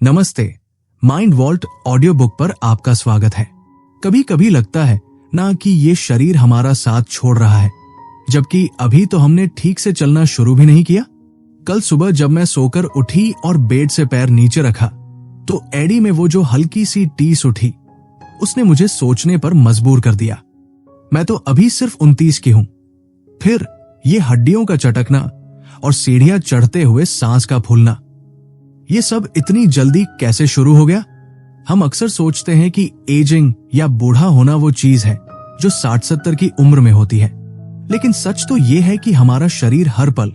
नमस्ते। Mind vault audio book पर आपका स्वागत है। कभी कभी लगता है ना कि ये शरीर हमारा साथ छोड़ रहा है, जबकि अभी तो हमने ठीक से चलना शुरू भी नहीं किया। कल सुबह जब मैं सोकर उठी और बेड से पैर नीचे रखा तो एडी में वो जो हल्की सी टीस उठी, उसने मुझे सोचने पर मजबूर कर दिया। मैं तो अभी सिर्फ 29 की हूं, फिर ये हड्डियों का चटकना और सीढ़ियां चढ़ते हुए सांस का फूलना, ये सब इतनी जल्दी कैसे शुरू हो गया? हम अक्सर सोचते हैं कि एजिंग या बूढ़ा होना वो चीज है जो 60-70 की उम्र में होती है, लेकिन सच तो ये है कि हमारा शरीर हर पल,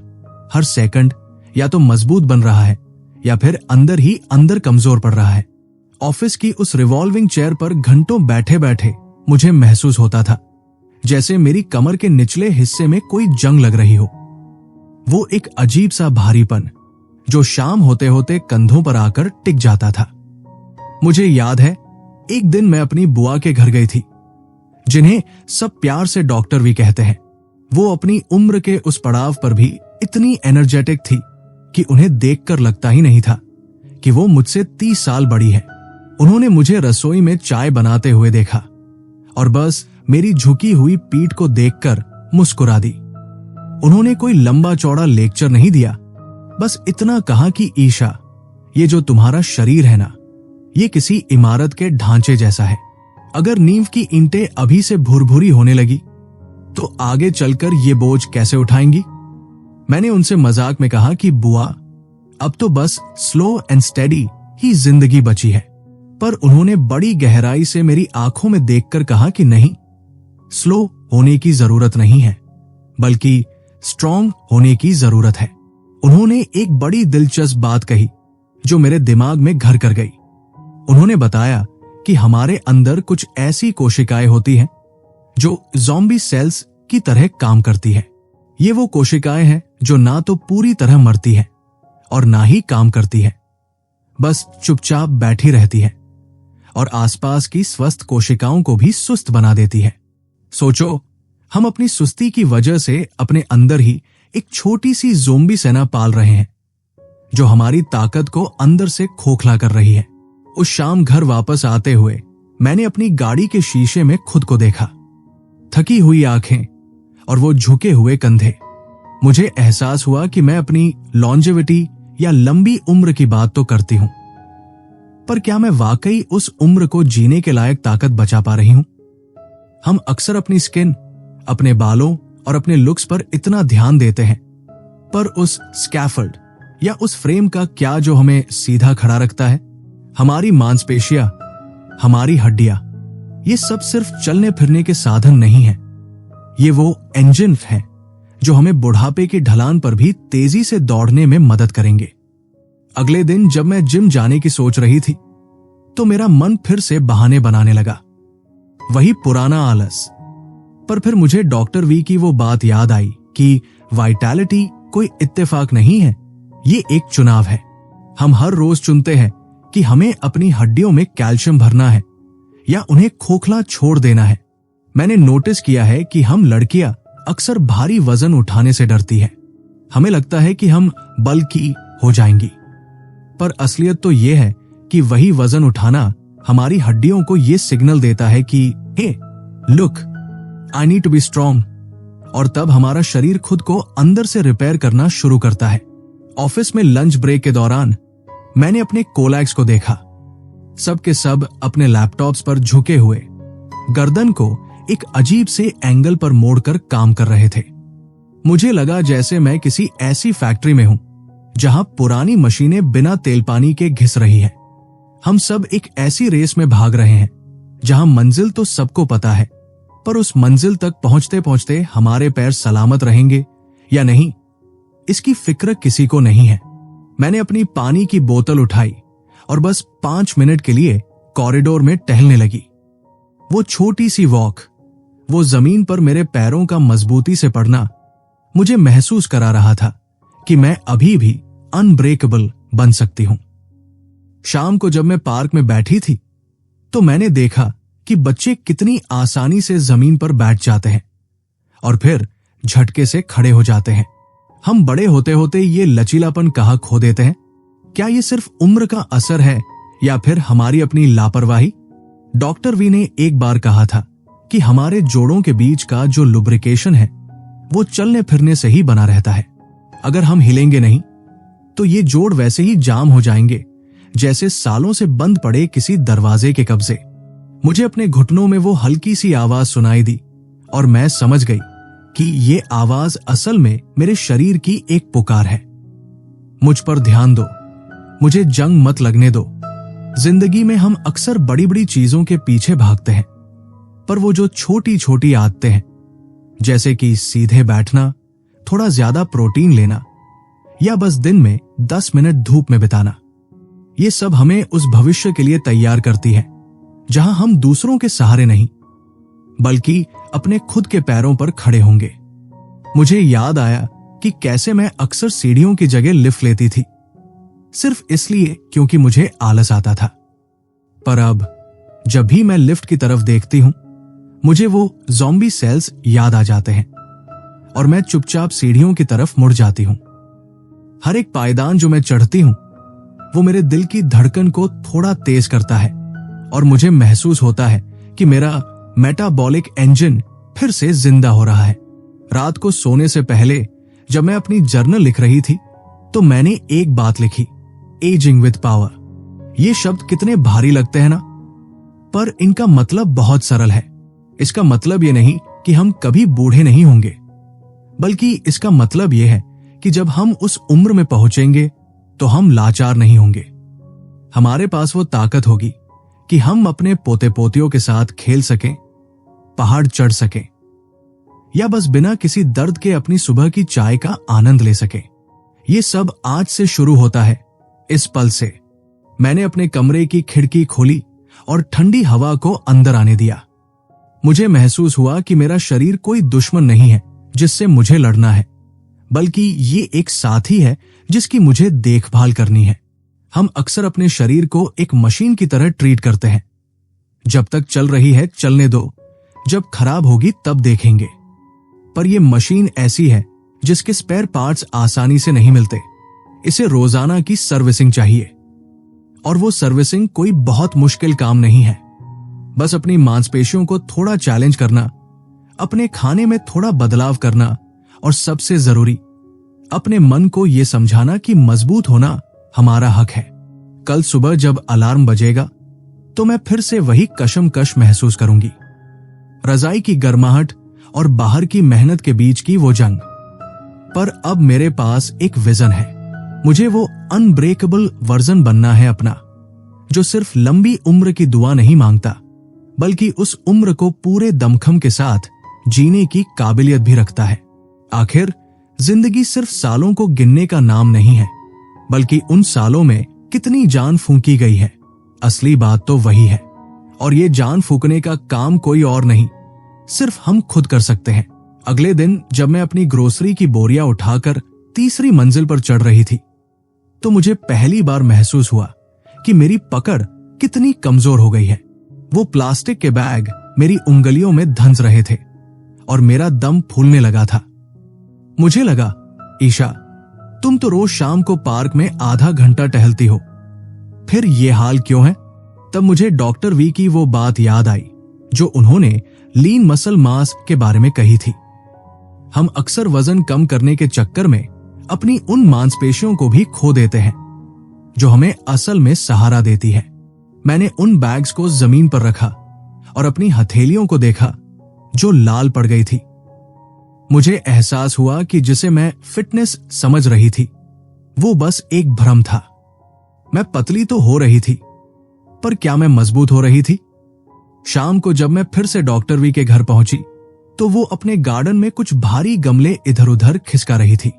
हर सेकंड या तो मजबूत बन रहा है या फिर अंदर ही अंदर कमजोर पड़ रहा है। ऑफिस की उस रिवॉल्विंग चेयर पर घंटों बैठे बैठे मुझे महसूस होता था जैसे मेरी कमर के निचले हिस्से में कोई जंग लग रही हो। वो एक अजीब सा भारीपन जो शाम होते होते कंधों पर आकर टिक जाता था। मुझे याद है एक दिन मैं अपनी बुआ के घर गई थी, जिन्हें सब प्यार से डॉक्टर भी कहते हैं। वो अपनी उम्र के उस पड़ाव पर भी इतनी एनर्जेटिक थी कि उन्हें देखकर लगता ही नहीं था कि वो मुझसे 30 साल बड़ी है। उन्होंने मुझे रसोई में चाय बनाते हुए देखा और बस मेरी झुकी हुई पीठ को देखकर मुस्कुरा दी। उन्होंने कोई लंबा चौड़ा लेक्चर नहीं दिया, बस इतना कहा कि ईशा, ये जो तुम्हारा शरीर है ना, ये किसी इमारत के ढांचे जैसा है। अगर नींव की ईंटें अभी से भुरभुरी होने लगी तो आगे चलकर ये बोझ कैसे उठाएंगी? मैंने उनसे मजाक में कहा कि बुआ, अब तो बस स्लो एंड स्टेडी ही जिंदगी बची है। पर उन्होंने बड़ी गहराई से मेरी आंखों में देखकर कहा कि नहीं, स्लो होने की जरूरत नहीं है, बल्कि स्ट्रांग होने की जरूरत है। उन्होंने एक बड़ी दिलचस्प बात कही जो मेरे दिमाग में घर कर गई। उन्होंने बताया कि हमारे अंदर कुछ ऐसी कोशिकाएं होती हैं जो ज़ॉम्बी सेल्स की तरह काम करती है। ये वो कोशिकाएं हैं जो ना तो पूरी तरह मरती है और ना ही काम करती है, बस चुपचाप बैठी रहती है और आसपास की स्वस्थ कोशिकाओं को भी सुस्त बना देती है। सोचो, हम अपनी सुस्ती की वजह से अपने अंदर ही एक छोटी सी ज़ॉम्बी सेना पाल रहे हैं जो हमारी ताकत को अंदर से खोखला कर रही है। उस शाम घर वापस आते हुए मैंने अपनी गाड़ी के शीशे में खुद को देखा, थकी हुई आंखें और वो झुके हुए कंधे। मुझे एहसास हुआ कि मैं अपनी लॉन्जेविटी या लंबी उम्र की बात तो करती हूं, पर क्या मैं वाकई उस उम्र को जीने के लायक ताकत बचा पा रही हूं? हम अक्सर अपनी स्किन, अपने बालों और अपने लुक्स पर इतना ध्यान देते हैं, पर उस स्कैफोल्ड या उस फ्रेम का क्या जो हमें सीधा खड़ा रखता है? हमारी मांसपेशियां, हमारी हड्डियां, ये सब सिर्फ चलने फिरने के साधन नहीं है। ये वो इंजन है जो हमें बुढ़ापे की ढलान पर भी तेजी से दौड़ने में मदद करेंगे। अगले दिन जब मैं जिम जाने की सोच रही थी तो मेरा मन फिर से बहाने बनाने लगा, वही पुराना आलस। पर फिर मुझे डॉक्टर वी की वो बात याद आई कि वाइटैलिटी कोई इत्तेफाक नहीं है, ये एक चुनाव है। हम हर रोज चुनते हैं कि हमें अपनी हड्डियों में कैल्शियम भरना है या उन्हें खोखला छोड़ देना है। मैंने नोटिस किया है कि हम लड़कियां अक्सर भारी वजन उठाने से डरती है। हमें लगता है कि हम बल्की हो जाएंगी, पर असलियत तो ये है कि वही वजन उठाना हमारी हड्डियों को ये सिग्नल देता है कि hey look, I need to be strong, और तब हमारा शरीर खुद को अंदर से रिपेयर करना शुरू करता है। ऑफिस में लंच ब्रेक के दौरान मैंने अपने कोलैग्स को देखा, सब के सब अपने लैपटॉप्स पर झुके हुए, गर्दन को एक अजीब से एंगल पर मोड़कर काम कर रहे थे। मुझे लगा जैसे मैं किसी ऐसी फैक्ट्री में हूं जहां पुरानी मशीनें बिना तेल पानी के घिस रही हैं। हम सब एक ऐसी रेस में भाग रहे हैं जहां मंजिल तो सबको पता है, पर उस मंजिल तक पहुंचते पहुंचते हमारे पैर सलामत रहेंगे या नहीं, इसकी फिक्र किसी को नहीं है। मैंने अपनी पानी की बोतल उठाई और बस 5 मिनट के लिए कॉरिडोर में टहलने लगी। वो छोटी सी वॉक, वो जमीन पर मेरे पैरों का मजबूती से पड़ना मुझे महसूस करा रहा था कि मैं अभी भी अनब्रेकेबल बन सकती हूं। शाम को जब मैं पार्क में बैठी थी तो मैंने देखा कि बच्चे कितनी आसानी से जमीन पर बैठ जाते हैं और फिर झटके से खड़े हो जाते हैं। हम बड़े होते होते ये लचीलापन कहाँ खो देते हैं? क्या ये सिर्फ उम्र का असर है या फिर हमारी अपनी लापरवाही? डॉक्टर वी ने एक बार कहा था कि हमारे जोड़ों के बीच का जो लुब्रिकेशन है वो चलने फिरने से ही बना रहता है। अगर हम हिलेंगे नहीं तो ये जोड़ वैसे ही जाम हो जाएंगे जैसे सालों से बंद पड़े किसी दरवाजे के कब्जे। मुझे अपने घुटनों में वो हल्की सी आवाज सुनाई दी और मैं समझ गई कि ये आवाज असल में मेरे शरीर की एक पुकार है। मुझ पर ध्यान दो, मुझे जंग मत लगने दो। जिंदगी में हम अक्सर बड़ी बड़ी चीजों के पीछे भागते हैं, पर वो जो छोटी छोटी आदतें हैं, जैसे कि सीधे बैठना, थोड़ा ज्यादा प्रोटीन लेना या बस दिन में 10 मिनट धूप में बिताना, ये सब हमें उस भविष्य के लिए तैयार करती है जहां हम दूसरों के सहारे नहीं बल्कि अपने खुद के पैरों पर खड़े होंगे। मुझे याद आया कि कैसे मैं अक्सर सीढ़ियों की जगह लिफ्ट लेती थी, सिर्फ इसलिए क्योंकि मुझे आलस आता था। पर अब जब भी मैं लिफ्ट की तरफ देखती हूं, मुझे वो ज़ॉम्बी सेल्स याद आ जाते हैं और मैं चुपचाप सीढ़ियों की तरफ मुड़ जाती हूं। हर एक पायदान जो मैं चढ़ती हूं, वो मेरे दिल की धड़कन को थोड़ा तेज करता है और मुझे महसूस होता है कि मेरा मेटाबॉलिक इंजन फिर से जिंदा हो रहा है। रात को सोने से पहले जब मैं अपनी जर्नल लिख रही थी तो मैंने एक बात लिखी, एजिंग विद पावर। ये शब्द कितने भारी लगते हैं ना, पर इनका मतलब बहुत सरल है। इसका मतलब ये नहीं कि हम कभी बूढ़े नहीं होंगे, बल्कि इसका मतलब ये है कि जब हम उस उम्र में पहुंचेंगे तो हम लाचार नहीं होंगे। हमारे पास वो ताकत होगी कि हम अपने पोते पोतियों के साथ खेल सकें, पहाड़ चढ़ सकें या बस बिना किसी दर्द के अपनी सुबह की चाय का आनंद ले सकें। ये सब आज से शुरू होता है, इस पल से। मैंने अपने कमरे की खिड़की खोली और ठंडी हवा को अंदर आने दिया। मुझे महसूस हुआ कि मेरा शरीर कोई दुश्मन नहीं है जिससे मुझे लड़ना है, बल्कि ये एक साथी है जिसकी मुझे देखभाल करनी है। हम अक्सर अपने शरीर को एक मशीन की तरह ट्रीट करते हैं। जब तक चल रही है चलने दो, जब खराब होगी तब देखेंगे। पर यह मशीन ऐसी है जिसके स्पेयर पार्ट्स आसानी से नहीं मिलते। इसे रोजाना की सर्विसिंग चाहिए, और वो सर्विसिंग कोई बहुत मुश्किल काम नहीं है। बस अपनी मांसपेशियों को थोड़ा चैलेंज करना, अपने खाने में थोड़ा बदलाव करना और सबसे जरूरी अपने मन को यह समझाना कि मजबूत होना हमारा हक है। कल सुबह जब अलार्म बजेगा तो मैं फिर से वही कशमकश महसूस करूंगी, रजाई की गर्माहट और बाहर की मेहनत के बीच की वो जंग। पर अब मेरे पास एक विजन है। मुझे वो अनब्रेकेबल वर्जन बनना है अपना, जो सिर्फ लंबी उम्र की दुआ नहीं मांगता, बल्कि उस उम्र को पूरे दमखम के साथ जीने की काबिलियत भी रखता है। आखिर जिंदगी सिर्फ सालों को गिनने का नाम नहीं है, बल्कि उन सालों में कितनी जान फूंकी गई है। असली बात तो वही है, और ये जान फूंकने का काम कोई और नहीं, सिर्फ हम खुद कर सकते हैं। अगले दिन जब मैं अपनी ग्रोसरी की बोरियां उठाकर तीसरी मंजिल पर चढ़ रही थी, तो मुझे पहली बार महसूस हुआ कि मेरी पकड़ कितनी कमजोर हो गई है। वो प्लास्टिक के बैग मेरी उंगलियों में धंस रहे थे और मेरा दम फूलने लगा था। मुझे लगा, ईशा, तुम तो रोज शाम को पार्क में आधा घंटा टहलती हो, फिर ये हाल क्यों है? तब मुझे डॉक्टर वी की वो बात याद आई जो उन्होंने लीन मसल मास के बारे में कही थी। हम अक्सर वजन कम करने के चक्कर में अपनी उन मांसपेशियों को भी खो देते हैं जो हमें असल में सहारा देती है। मैंने उन बैग्स को जमीन पर रखा और अपनी हथेलियों को देखा जो लाल पड़ गई थी। मुझे एहसास हुआ कि जिसे मैं फिटनेस समझ रही थी वो बस एक भ्रम था। मैं पतली तो हो रही थी, पर क्या मैं मजबूत हो रही थी? शाम को जब मैं फिर से डॉक्टर वी के घर पहुंची तो वो अपने गार्डन में कुछ भारी गमले इधर उधर खिसका रही थी।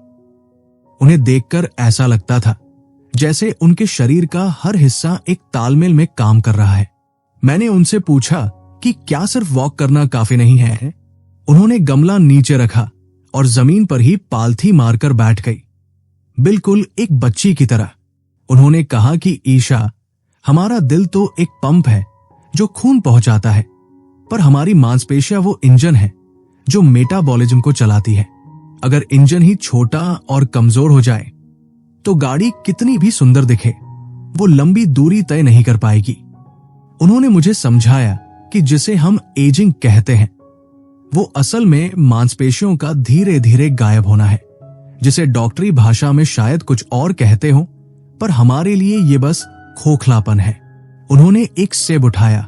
उन्हें देखकर ऐसा लगता था जैसे उनके शरीर का हर हिस्सा एक तालमेल में काम कर रहा है। मैंने उनसे पूछा कि क्या सिर्फ वॉक करना काफी नहीं है? उन्होंने गमला नीचे रखा और जमीन पर ही पालथी मारकर बैठ गई, बिल्कुल एक बच्ची की तरह। उन्होंने कहा कि ईशा, हमारा दिल तो एक पंप है जो खून पहुंचाता है, पर हमारी मांसपेशियां वो इंजन है जो मेटाबॉलिज्म को चलाती है। अगर इंजन ही छोटा और कमजोर हो जाए तो गाड़ी कितनी भी सुंदर दिखे, वो लंबी दूरी तय नहीं कर पाएगी। उन्होंने मुझे समझाया कि जिसे हम एजिंग कहते हैं, वो असल में मांसपेशियों का धीरे धीरे गायब होना है, जिसे डॉक्टरी भाषा में शायद कुछ और कहते हो, पर हमारे लिए ये बस खोखलापन है। उन्होंने एक सेब उठाया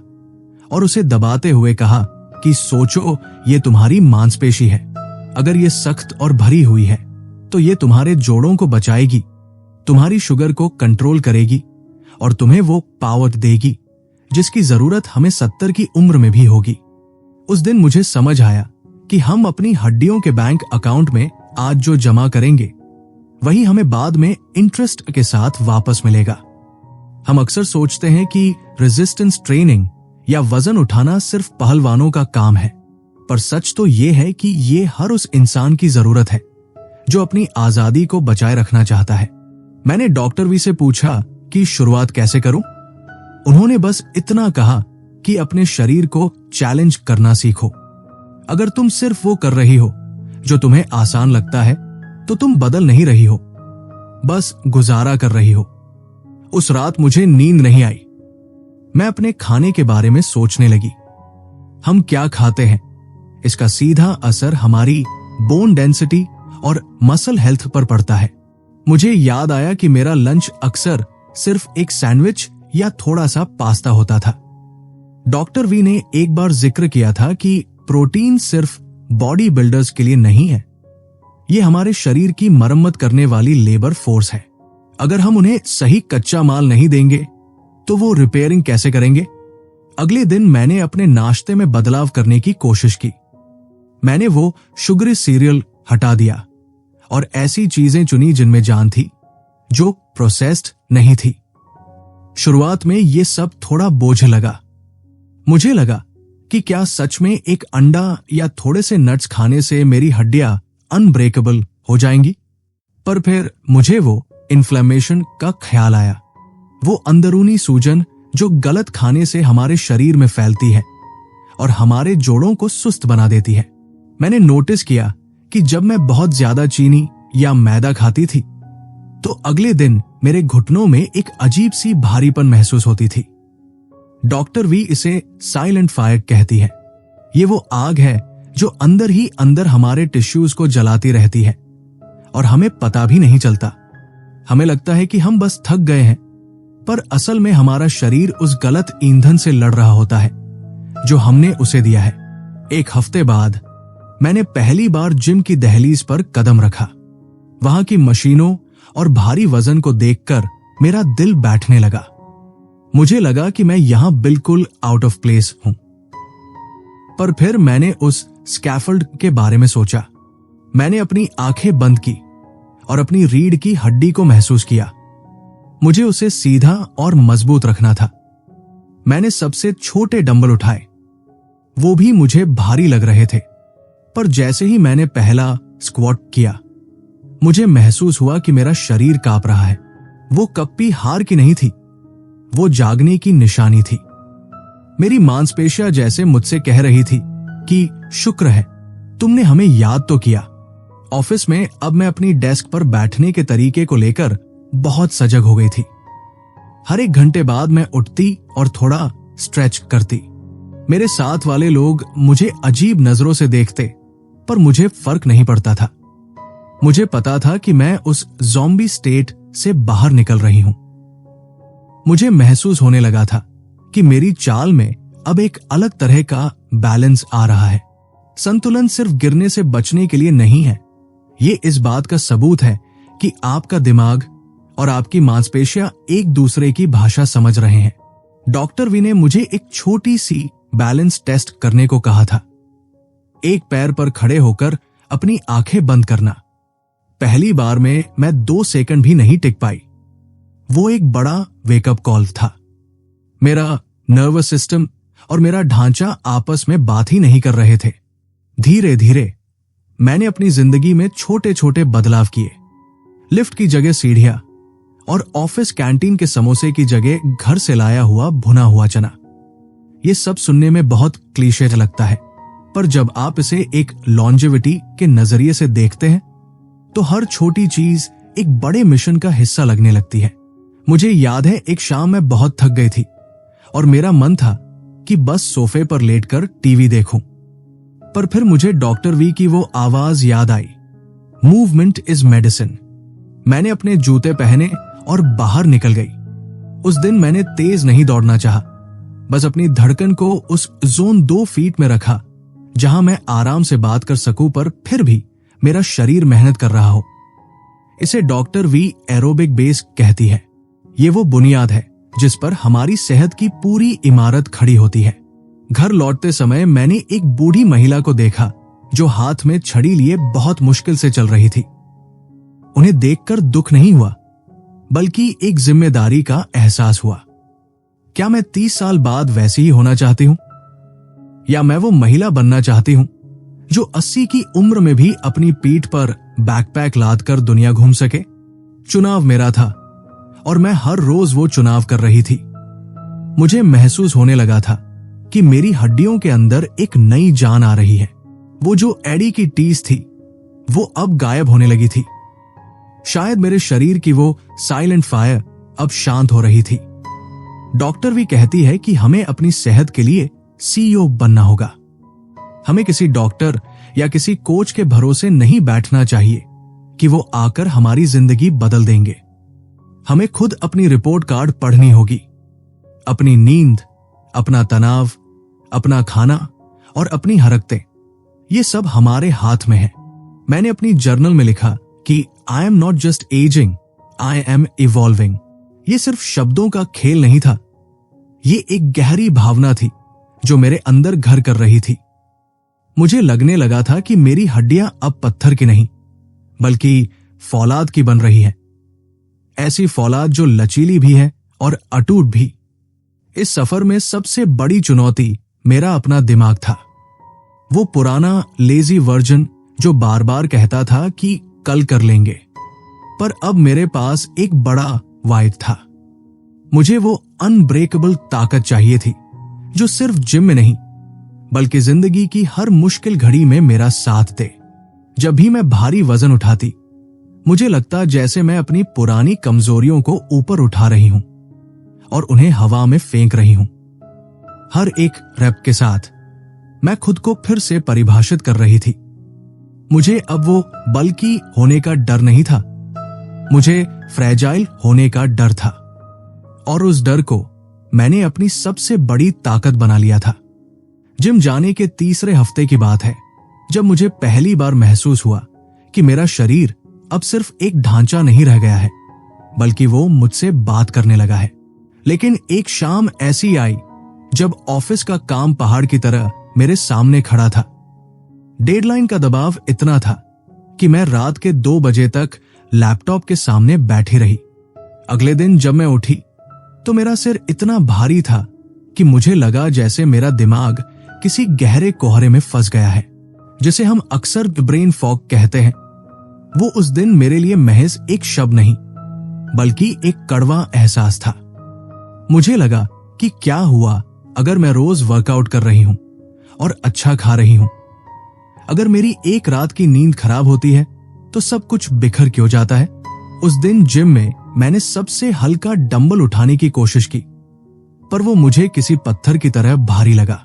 और उसे दबाते हुए कहा कि सोचो, ये तुम्हारी मांसपेशी है। अगर ये सख्त और भरी हुई है तो ये तुम्हारे जोड़ों को बचाएगी, तुम्हारी शुगर को कंट्रोल करेगी और तुम्हें वो पावर देगी जिसकी जरूरत हमें 70 की उम्र में भी होगी। उस दिन मुझे समझ आया कि हम अपनी हड्डियों के बैंक अकाउंट में आज जो जमा करेंगे वही हमें बाद में इंटरेस्ट के साथ वापस मिलेगा। हम अक्सर सोचते हैं कि रेजिस्टेंस ट्रेनिंग या वजन उठाना सिर्फ पहलवानों का काम है, पर सच तो ये है कि ये हर उस इंसान की जरूरत है जो अपनी आजादी को बचाए रखना चाहता है। मैंने डॉक्टर वी से पूछा कि शुरुआत कैसे करूं? उन्होंने बस इतना कहा कि अपने शरीर को चैलेंज करना सीखो। अगर तुम सिर्फ वो कर रही हो जो तुम्हें आसान लगता है तो तुम बदल नहीं रही हो, बस गुजारा कर रही हो। उस रात मुझे नींद नहीं आई। मैं अपने खाने के बारे में सोचने लगी। हम क्या खाते हैं, इसका सीधा असर हमारी बोन डेंसिटी और मसल हेल्थ पर पड़ता है। मुझे याद आया कि मेरा लंच अक्सर सिर्फ एक सैंडविच या थोड़ा सा पास्ता होता था। डॉक्टर वी ने एक बार जिक्र किया था कि प्रोटीन सिर्फ बॉडी बिल्डर्स के लिए नहीं है, ये हमारे शरीर की मरम्मत करने वाली लेबर फोर्स है। अगर हम उन्हें सही कच्चा माल नहीं देंगे तो वो रिपेयरिंग कैसे करेंगे? अगले दिन मैंने अपने नाश्ते में बदलाव करने की कोशिश की। मैंने वो शुगरी सीरियल हटा दिया और ऐसी चीजें चुनी जिनमें जान थी, जो प्रोसेस्ड नहीं थी। शुरुआत में ये सब थोड़ा बोझ लगा। मुझे लगा कि क्या सच में एक अंडा या थोड़े से नट्स खाने से मेरी हड्डियां अनब्रेकेबल हो जाएंगी? पर फिर मुझे वो इन्फ्लेमेशन का ख्याल आया, वो अंदरूनी सूजन जो गलत खाने से हमारे शरीर में फैलती है और हमारे जोड़ों को सुस्त बना देती है। मैंने नोटिस किया कि जब मैं बहुत ज्यादा चीनी या मैदा खाती थी तो अगले दिन मेरे घुटनों में एक अजीब सी भारीपन महसूस होती थी। डॉक्टर वी इसे साइलेंट फायर कहती है। ये वो आग है जो अंदर ही अंदर हमारे टिश्यूज को जलाती रहती है और हमें पता भी नहीं चलता। हमें लगता है कि हम बस थक गए हैं, पर असल में हमारा शरीर उस गलत ईंधन से लड़ रहा होता है जो हमने उसे दिया है। एक हफ्ते बाद मैंने पहली बार जिम की दहलीज पर कदम रखा। वहां की मशीनों और भारी वजन को देखकर मेरा दिल बैठने लगा। मुझे लगा कि मैं यहां बिल्कुल आउट ऑफ प्लेस हूं। पर फिर मैंने उस स्कैफोल्ड के बारे में सोचा। मैंने अपनी आंखें बंद की और अपनी रीढ़ की हड्डी को महसूस किया। मुझे उसे सीधा और मजबूत रखना था। मैंने सबसे छोटे डंबल उठाए, वो भी मुझे भारी लग रहे थे, पर जैसे ही मैंने पहला स्क्वाट किया, मुझे महसूस हुआ कि मेरा शरीर कांप रहा है। वो कप्पी हार की नहीं थी, वो जागने की निशानी थी। मेरी मांसपेशियां जैसे मुझसे कह रही थी कि शुक्र है, तुमने हमें याद तो किया। ऑफिस में अब मैं अपनी डेस्क पर बैठने के तरीके को लेकर बहुत सजग हो गई थी। हर एक घंटे बाद मैं उठती और थोड़ा स्ट्रेच करती। मेरे साथ वाले लोग मुझे अजीब नजरों से देखते, पर मुझे फर्क नहीं पड़ता था। मुझे पता था कि मैं उस ज़ॉम्बी स्टेट से बाहर निकल रही हूं। मुझे महसूस होने लगा था कि मेरी चाल में अब एक अलग तरह का बैलेंस आ रहा है। संतुलन सिर्फ गिरने से बचने के लिए नहीं है, ये इस बात का सबूत है कि आपका दिमाग और आपकी मांसपेशियां एक दूसरे की भाषा समझ रहे हैं। डॉक्टर वी ने मुझे एक छोटी सी बैलेंस टेस्ट करने को कहा था। एक पैर पर खड़े होकर अपनी आंखें बंद करना। पहली बार में मैं 2 सेकंड भी नहीं टिक पाई। वो एक बड़ा वेकअप कॉल था। मेरा नर्वस सिस्टम और मेरा ढांचा आपस में बात ही नहीं कर रहे थे। धीरे धीरे मैंने अपनी जिंदगी में छोटे छोटे बदलाव किए। लिफ्ट की जगह सीढ़ियां और ऑफिस कैंटीन के समोसे की जगह घर से लाया हुआ भुना हुआ चना। ये सब सुनने में बहुत क्लीशे लगता है, पर जब आप इसे एक लॉन्जेविटी के नजरिए से देखते हैं तो हर छोटी चीज एक बड़े मिशन का हिस्सा लगने लगती है। मुझे याद है एक शाम मैं बहुत थक गई थी और मेरा मन था कि बस सोफे पर लेटकर टीवी देखूं। पर फिर मुझे डॉक्टर वी की वो आवाज याद आई, मूवमेंट इज मेडिसिन। मैंने अपने जूते पहने और बाहर निकल गई। उस दिन मैंने तेज नहीं दौड़ना चाहा, बस अपनी धड़कन को उस जोन 2 फीट में रखा जहां मैं आराम से बात कर सकूं, पर फिर भी मेरा शरीर मेहनत कर रहा हो। इसे डॉक्टर वी एरोबिक बेस कहती है। ये वो बुनियाद है जिस पर हमारी सेहत की पूरी इमारत खड़ी होती है। घर लौटते समय मैंने एक बूढ़ी महिला को देखा जो हाथ में छड़ी लिए बहुत मुश्किल से चल रही थी। उन्हें देखकर दुख नहीं हुआ, बल्कि एक जिम्मेदारी का एहसास हुआ। क्या मैं 30 साल बाद वैसी ही होना चाहती हूं? या मैं वो महिला बनना चाहती हूं जो 80 की उम्र में भी अपनी पीठ पर बैकपैक लाद कर दुनिया घूम सके? चुनाव मेरा था और मैं हर रोज वो चुनाव कर रही थी। मुझे महसूस होने लगा था कि मेरी हड्डियों के अंदर एक नई जान आ रही है। वो जो एडी की टीस थी वो अब गायब होने लगी थी। शायद मेरे शरीर की वो साइलेंट फायर अब शांत हो रही थी। डॉक्टर भी कहती है कि हमें अपनी सेहत के लिए सीईओ बनना होगा। हमें किसी डॉक्टर या किसी कोच के भरोसे नहीं बैठना चाहिए कि वो आकर हमारी जिंदगी बदल देंगे। हमें खुद अपनी रिपोर्ट कार्ड पढ़नी होगी। अपनी नींद, अपना तनाव, अपना खाना और अपनी हरकतें, ये सब हमारे हाथ में है। मैंने अपनी जर्नल में लिखा कि I am not just ageing, I am evolving. ये सिर्फ शब्दों का खेल नहीं था, ये एक गहरी भावना थी जो मेरे अंदर घर कर रही थी। मुझे लगने लगा था कि मेरी हड्डियां अब पत्थर की नहीं, बल्कि फौलाद की बन रही है। ऐसी फौलाद जो लचीली भी है और अटूट भी। इस सफर में सबसे बड़ी चुनौती मेरा अपना दिमाग था। वो पुराना लेजी वर्जन जो बार बार कहता था कि कल कर लेंगे, पर अब मेरे पास एक बड़ा वाइड था। मुझे वो अनब्रेकेबल ताकत चाहिए थी जो सिर्फ जिम में नहीं, बल्कि जिंदगी की हर मुश्किल घड़ी में मेरा साथ दे। जब भी मैं भारी वजन उठाती, मुझे लगता जैसे मैं अपनी पुरानी कमजोरियों को ऊपर उठा रही हूं और उन्हें हवा में फेंक रही हूं। हर एक रैप के साथ मैं खुद को फिर से परिभाषित कर रही थी। मुझे अब वो बल्कि होने का डर नहीं था, मुझे फ्रेजाइल होने का डर था। और उस डर को मैंने अपनी सबसे बड़ी ताकत बना लिया था। जिम जाने के 3रे हफ्ते की बात है जब मुझे पहली बार महसूस हुआ कि मेरा शरीर अब सिर्फ एक ढांचा नहीं रह गया है, बल्कि वो मुझसे बात करने लगा है। लेकिन एक शाम ऐसी आई जब ऑफिस का काम पहाड़ की तरह मेरे सामने खड़ा था। डेडलाइन का दबाव इतना था कि मैं रात के 2 बजे तक लैपटॉप के सामने बैठी रही। अगले दिन जब मैं उठी तो मेरा सिर इतना भारी था कि मुझे लगा जैसे मेरा दिमाग किसी गहरे कोहरे में फंस गया है, जिसे हम अक्सर ब्रेन फॉग कहते हैं। वो उस दिन मेरे लिए महज एक शब्द नहीं, बल्कि एक कड़वा एहसास था। मुझे लगा कि क्या हुआ अगर मैं रोज वर्कआउट कर रही हूं और अच्छा खा रही हूं। अगर मेरी एक रात की नींद खराब होती है तो सब कुछ बिखर क्यों जाता है। उस दिन जिम में मैंने सबसे हल्का डंबल उठाने की कोशिश की, पर वो मुझे किसी पत्थर की तरह भारी लगा।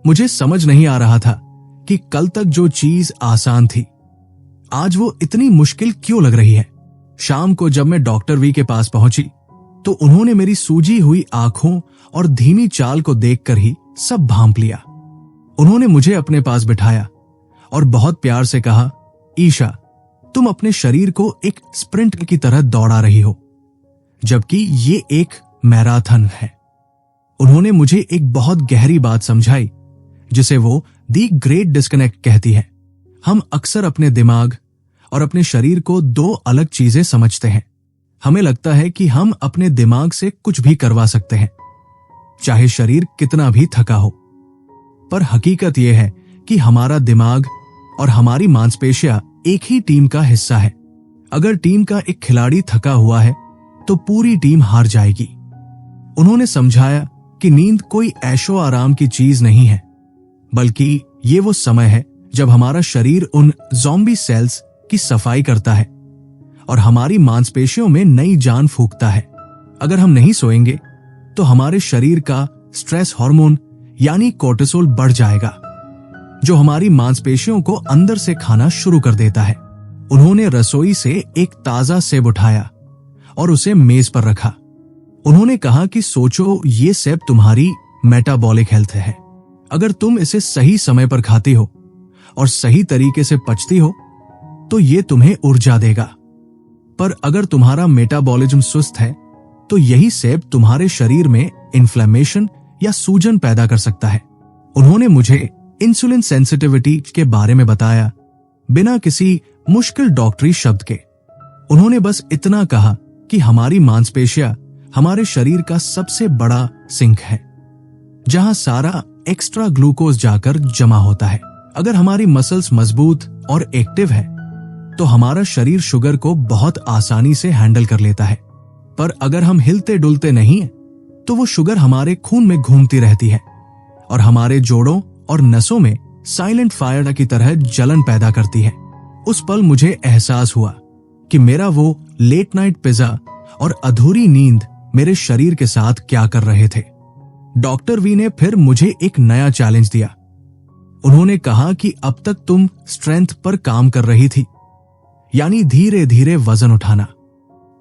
मुझे समझ नहीं आ रहा था कि कल तक जो चीज आसान थी, आज वो इतनी मुश्किल क्यों लग रही है। शाम को जब मैं डॉक्टर वी के पास पहुंची तो उन्होंने मेरी सूजी हुई आंखों और धीमी चाल को देखकर ही सब भांप लिया। उन्होंने मुझे अपने पास बिठाया और बहुत प्यार से कहा, ईशा, तुम अपने शरीर को एक स्प्रिंट की तरह दौड़ा रही हो, जबकि ये एक मैराथन है। उन्होंने मुझे एक बहुत गहरी बात समझाई जिसे वो दी ग्रेट डिस्कनेक्ट कहती है। हम अक्सर अपने दिमाग और अपने शरीर को 2 अलग चीजें समझते हैं। हमें लगता है कि हम अपने दिमाग से कुछ भी करवा सकते हैं, चाहे शरीर कितना भी थका हो। पर हकीकत यह है कि हमारा दिमाग और हमारी मांसपेशियां एक ही टीम का हिस्सा है। अगर टीम का एक खिलाड़ी थका हुआ है तो पूरी टीम हार जाएगी। उन्होंने समझाया कि नींद कोई ऐशो आराम की चीज नहीं है, बल्कि ये वो समय है जब हमारा शरीर उन ज़ॉम्बी सेल्स की सफाई करता है और हमारी मांसपेशियों में नई जान फूंकता है। अगर हम नहीं सोएंगे तो हमारे शरीर का स्ट्रेस हार्मोन यानी कोर्टिसोल बढ़ जाएगा, जो हमारी मांसपेशियों को अंदर से खाना शुरू कर देता है। उन्होंने रसोई से एक ताजा सेब उठाया और उसे मेज पर रखा। उन्होंने कहा कि सोचो, ये सेब तुम्हारी मेटाबॉलिक हेल्थ है। अगर तुम इसे सही समय पर खाती हो और सही तरीके से पचती हो तो ये तुम्हें ऊर्जा देगा। पर अगर तुम्हारा मेटाबॉलिज्म सुस्त है तो यही सेब तुम्हारे शरीर में इन्फ्लेमेशन या सूजन पैदा कर सकता है। उन्होंने मुझे इंसुलिन सेंसिटिविटी के बारे में बताया, बिना किसी मुश्किल डॉक्टरी शब्द के। उन्होंने बस इतना कहा कि हमारी मांसपेशियां हमारे शरीर का सबसे बड़ा सिंक है, जहां सारा एक्स्ट्रा ग्लूकोज जाकर जमा होता है। अगर हमारी मसल्स मजबूत और एक्टिव है तो हमारा शरीर शुगर को बहुत आसानी से हैंडल कर लेता है। पर अगर हम हिलते डुलते नहीं तो वो शुगर हमारे खून में घूमती रहती है और हमारे जोड़ों और नसों में साइलेंट फायर की तरह जलन पैदा करती है। उस पल मुझे एहसास हुआ कि मेरा वो लेट नाइट पिज्जा और अधूरी नींद मेरे शरीर के साथ क्या कर रहे थे। डॉक्टर वी ने फिर मुझे एक नया चैलेंज दिया। उन्होंने कहा कि अब तक तुम स्ट्रेंथ पर काम कर रही थी, यानी धीरे धीरे वजन उठाना,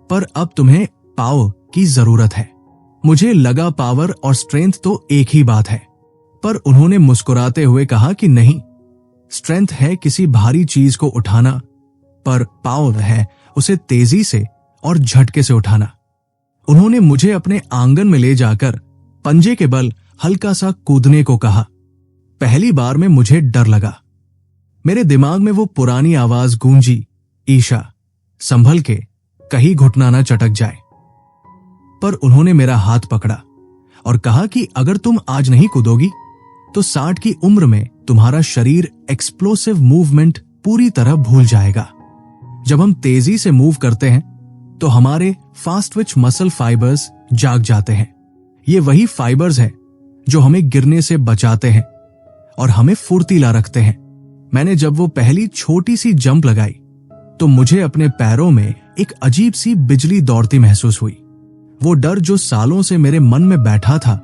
पर अब तुम्हें पावर की जरूरत है। मुझे लगा पावर और स्ट्रेंथ तो एक ही बात है, पर उन्होंने मुस्कुराते हुए कहा कि नहीं, स्ट्रेंथ है किसी भारी चीज को उठाना, पर पावर है उसे तेजी से और झटके से उठाना। उन्होंने मुझे अपने आंगन में ले जाकर पंजे के बल हल्का सा कूदने को कहा। पहली बार में मुझे डर लगा। मेरे दिमाग में वो पुरानी आवाज गूंजी, ईशा संभल के, कहीं घुटना ना चटक जाए। पर उन्होंने मेरा हाथ पकड़ा और कहा कि अगर तुम आज नहीं कूदोगी तो 60 की उम्र में तुम्हारा शरीर एक्सप्लोसिव मूवमेंट पूरी तरह भूल जाएगा। जब हम तेजी से मूव करते हैं तो हमारे फास्ट ट्विच मसल फाइबर्स जाग जाते हैं। ये वही फाइबर्स हैं जो हमें गिरने से बचाते हैं और हमें फुर्तीला रखते हैं। मैंने जब वो पहली छोटी सी जंप लगाई तो मुझे अपने पैरों में एक अजीब सी बिजली दौड़ती महसूस हुई। वो डर जो सालों से मेरे मन में बैठा था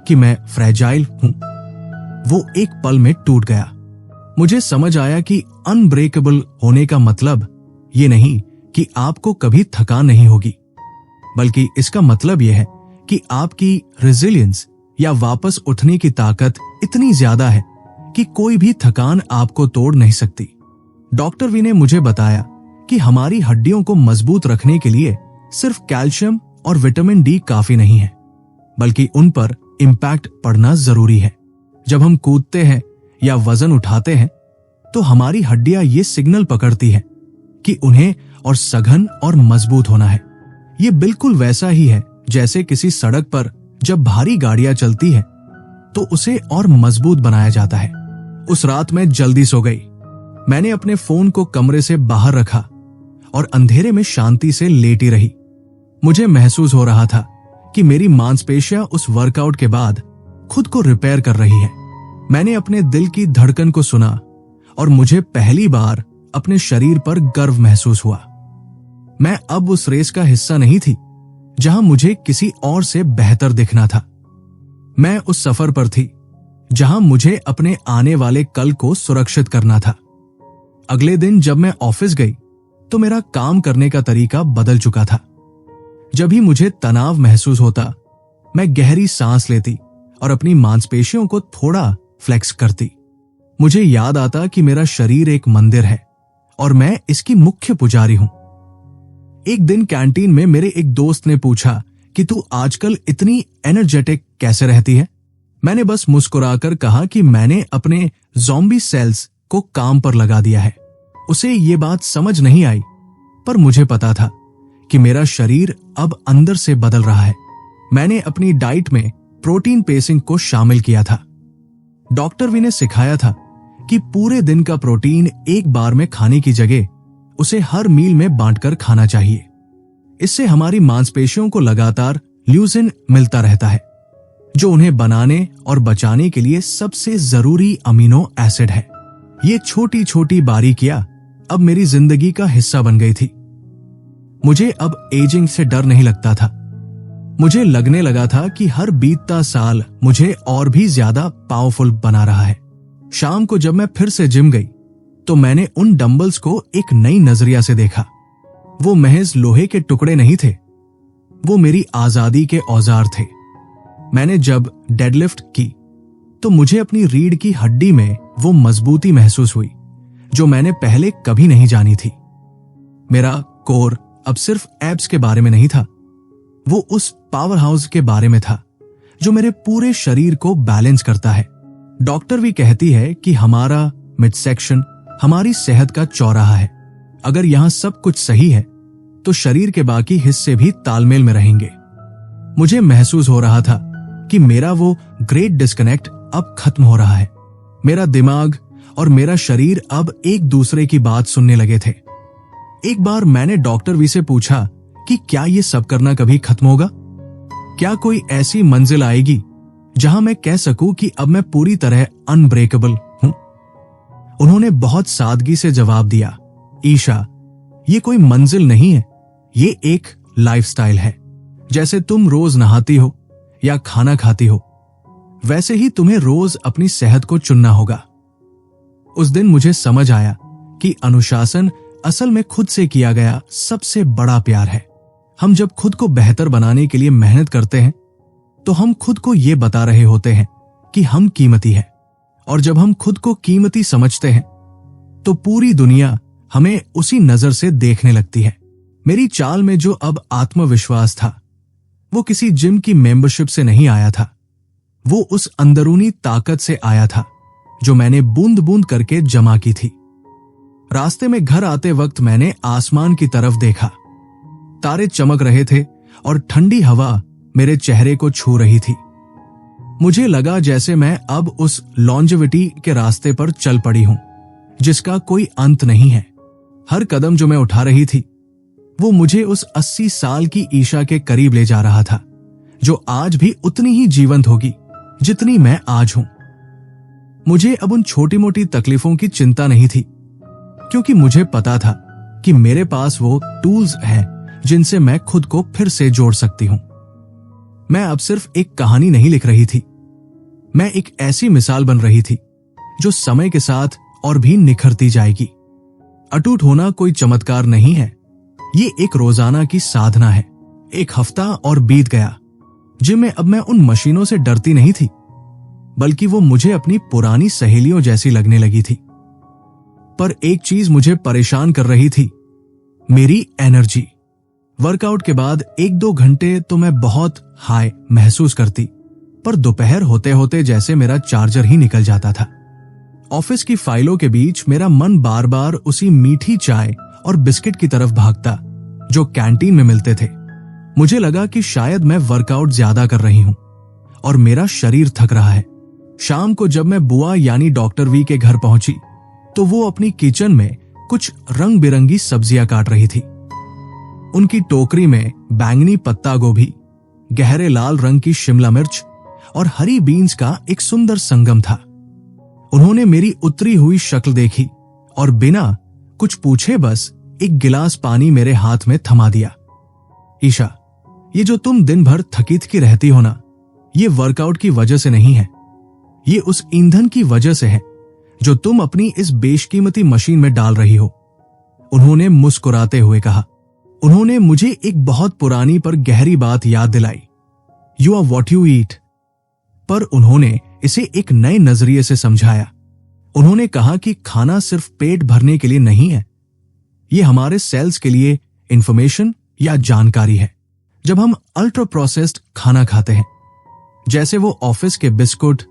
कि मैं फ्रेजाइल हूं, वो एक पल में टूट गया। मुझे समझ आया कि अनब्रेकेबल होने का मतलब ये नहीं कि आपको कभी थकान नहीं होगी, बल्कि इसका मतलब यह है कि आपकी रेजिलियंस या वापस उठने की ताकत इतनी ज्यादा है कि कोई भी थकान आपको तोड़ नहीं सकती। डॉक्टर वी ने मुझे बताया कि हमारी हड्डियों को मजबूत रखने के लिए सिर्फ कैल्शियम और विटामिन डी काफी नहीं है, बल्कि उन पर इम्पैक्ट पड़ना जरूरी है। जब हम कूदते हैं या वजन उठाते हैं तो हमारी हड्डियां ये सिग्नल पकड़ती है कि उन्हें और सघन और मजबूत होना है। ये बिल्कुल वैसा ही है जैसे किसी सड़क पर जब भारी गाड़ियां चलती है तो उसे और मजबूत बनाया जाता है। उस रात मैं जल्दी सो गई। मैंने अपने फोन को कमरे से बाहर रखा और अंधेरे में शांति से लेटी रही। मुझे महसूस हो रहा था कि मेरी मांसपेशियां उस वर्कआउट के बाद खुद को रिपेयर कर रही है। मैंने अपने दिल की धड़कन को सुना और मुझे पहली बार अपने शरीर पर गर्व महसूस हुआ। मैं अब उस रेस का हिस्सा नहीं थी जहां मुझे किसी और से बेहतर दिखना था। मैं उस सफर पर थी जहां मुझे अपने आने वाले कल को सुरक्षित करना था। अगले दिन जब मैं ऑफिस गई तो मेरा काम करने का तरीका बदल चुका था। जब भी मुझे तनाव महसूस होता, मैं गहरी सांस लेती और अपनी मांसपेशियों को थोड़ा फ्लेक्स करती। मुझे याद आता कि मेरा शरीर एक मंदिर है और मैं इसकी मुख्य पुजारी हूं। एक दिन कैंटीन में मेरे एक दोस्त ने पूछा कि तू आजकल इतनी एनर्जेटिक कैसे रहती है। मैंने बस मुस्कुराकर कहा कि मैंने अपने ज़ॉम्बी सेल्स को काम पर लगा दिया है। उसे ये बात समझ नहीं आई, पर मुझे पता था कि मेरा शरीर अब अंदर से बदल रहा है। मैंने अपनी डाइट में प्रोटीन पेसिंग को शामिल किया था। डॉक्टर वी ने सिखाया था कि पूरे दिन का प्रोटीन एक बार में खाने की जगह उसे हर मील में बांटकर खाना चाहिए। इससे हमारी मांसपेशियों को लगातार ल्यूसिन मिलता रहता है, जो उन्हें बनाने और बचाने के लिए सबसे जरूरी अमीनो एसिड है। ये छोटी छोटी बारीकियां अब मेरी जिंदगी का हिस्सा बन गई थी। मुझे अब एजिंग से डर नहीं लगता था। मुझे लगने लगा था कि हर बीतता साल मुझे और भी ज्यादा पावरफुल बना रहा है। शाम को जब मैं फिर से जिम गई तो मैंने उन डंबल्स को एक नई नजरिया से देखा। वो महज लोहे के टुकड़े नहीं थे, वो मेरी आजादी के औजार थे। मैंने जब डेडलिफ्ट की तो मुझे अपनी रीढ़ की हड्डी में वो मजबूती महसूस हुई जो मैंने पहले कभी नहीं जानी थी। मेरा कोर अब सिर्फ एब्स के बारे में नहीं था, वो उस पावर हाउस के बारे में था जो मेरे पूरे शरीर को बैलेंस करता है। डॉक्टर भी कहती है कि हमारा मिडसेक्शन हमारी सेहत का चौराहा है। अगर यहां सब कुछ सही है तो शरीर के बाकी हिस्से भी तालमेल में रहेंगे। मुझे महसूस हो रहा था कि मेरा वो ग्रेट डिस्कनेक्ट अब खत्म हो रहा है। मेरा दिमाग और मेरा शरीर अब एक दूसरे की बात सुनने लगे थे। एक बार मैंने डॉक्टर वी से पूछा कि क्या ये सब करना कभी खत्म होगा? क्या कोई ऐसी मंजिल आएगी जहां मैं कह सकूं कि अब मैं पूरी तरह अनब्रेकेबल हूं? उन्होंने बहुत सादगी से जवाब दिया, ईशा, ये कोई मंजिल नहीं है, ये एक लाइफस्टाइल है। जैसे तुम रोज नहाती हो या खाना खाती हो, वैसे ही तुम्हें रोज अपनी सेहत को चुनना होगा। उस दिन मुझे समझ आया कि अनुशासन असल में खुद से किया गया सबसे बड़ा प्यार है। हम जब खुद को बेहतर बनाने के लिए मेहनत करते हैं तो हम खुद को ये बता रहे होते हैं कि हम कीमती हैं, और जब हम खुद को कीमती समझते हैं तो पूरी दुनिया हमें उसी नजर से देखने लगती है। मेरी चाल में जो अब आत्मविश्वास था वो किसी जिम की मेंबरशिप से नहीं आया था, वो उस अंदरूनी ताकत से आया था जो मैंने बूंद बूंद करके जमा की थी। रास्ते में घर आते वक्त मैंने आसमान की तरफ देखा। तारे चमक रहे थे और ठंडी हवा मेरे चेहरे को छू रही थी। मुझे लगा जैसे मैं अब उस लॉन्जेविटी के रास्ते पर चल पड़ी हूं जिसका कोई अंत नहीं है। हर कदम जो मैं उठा रही थी वो मुझे उस 80 साल की ईशा के करीब ले जा रहा था, जो आज भी उतनी ही जीवंत होगी जितनी मैं आज हूं। मुझे अब उन छोटी मोटी तकलीफों की चिंता नहीं थी, क्योंकि मुझे पता था कि मेरे पास वो टूल्स हैं जिनसे मैं खुद को फिर से जोड़ सकती हूं। मैं अब सिर्फ एक कहानी नहीं लिख रही थी, मैं एक ऐसी मिसाल बन रही थी जो समय के साथ और भी निखरती जाएगी। अटूट होना कोई चमत्कार नहीं है, ये एक रोजाना की साधना है। एक हफ्ता और बीत गया जिम में अब मैं उन मशीनों से डरती नहीं थी, बल्कि वो मुझे अपनी पुरानी सहेलियों जैसी लगने लगी थी। पर एक चीज मुझे परेशान कर रही थी, मेरी एनर्जी। वर्कआउट के बाद 1-2 घंटे तो मैं बहुत हाई महसूस करती, पर दोपहर होते होते जैसे मेरा चार्जर ही निकल जाता था। ऑफिस की फाइलों के बीच मेरा मन बार बार उसी मीठी चाय और बिस्किट की तरफ भागता जो कैंटीन में मिलते थे। मुझे लगा कि शायद मैं वर्कआउट ज्यादा कर रही हूं और मेरा शरीर थक रहा है। शाम को जब मैं बुआ यानी डॉक्टर वी के घर पहुंची तो वो अपनी किचन में कुछ रंग बिरंगी सब्जियां काट रही थी। उनकी टोकरी में बैंगनी पत्ता गोभी, गहरे लाल रंग की शिमला मिर्च और हरी बीन्स का एक सुंदर संगम था। उन्होंने मेरी उतरी हुई शक्ल देखी और बिना कुछ पूछे बस एक गिलास पानी मेरे हाथ में थमा दिया। ईशा, ये जो तुम दिन भर थकी थकी रहती हो ना, ये वर्कआउट की वजह से नहीं है, ये उस ईंधन की वजह से है जो तुम अपनी इस बेशकीमती मशीन में डाल रही हो, उन्होंने मुस्कुराते हुए कहा। उन्होंने मुझे एक बहुत पुरानी पर गहरी बात याद दिलाई, you are what you eat. पर उन्होंने इसे एक नए नजरिए से समझाया। उन्होंने कहा कि खाना सिर्फ पेट भरने के लिए नहीं है, ये हमारे सेल्स के लिए इंफॉर्मेशन या जानकारी है। जब हम अल्ट्रा प्रोसेस्ड खाना खाते हैं, जैसे वो ऑफिस के बिस्कुट,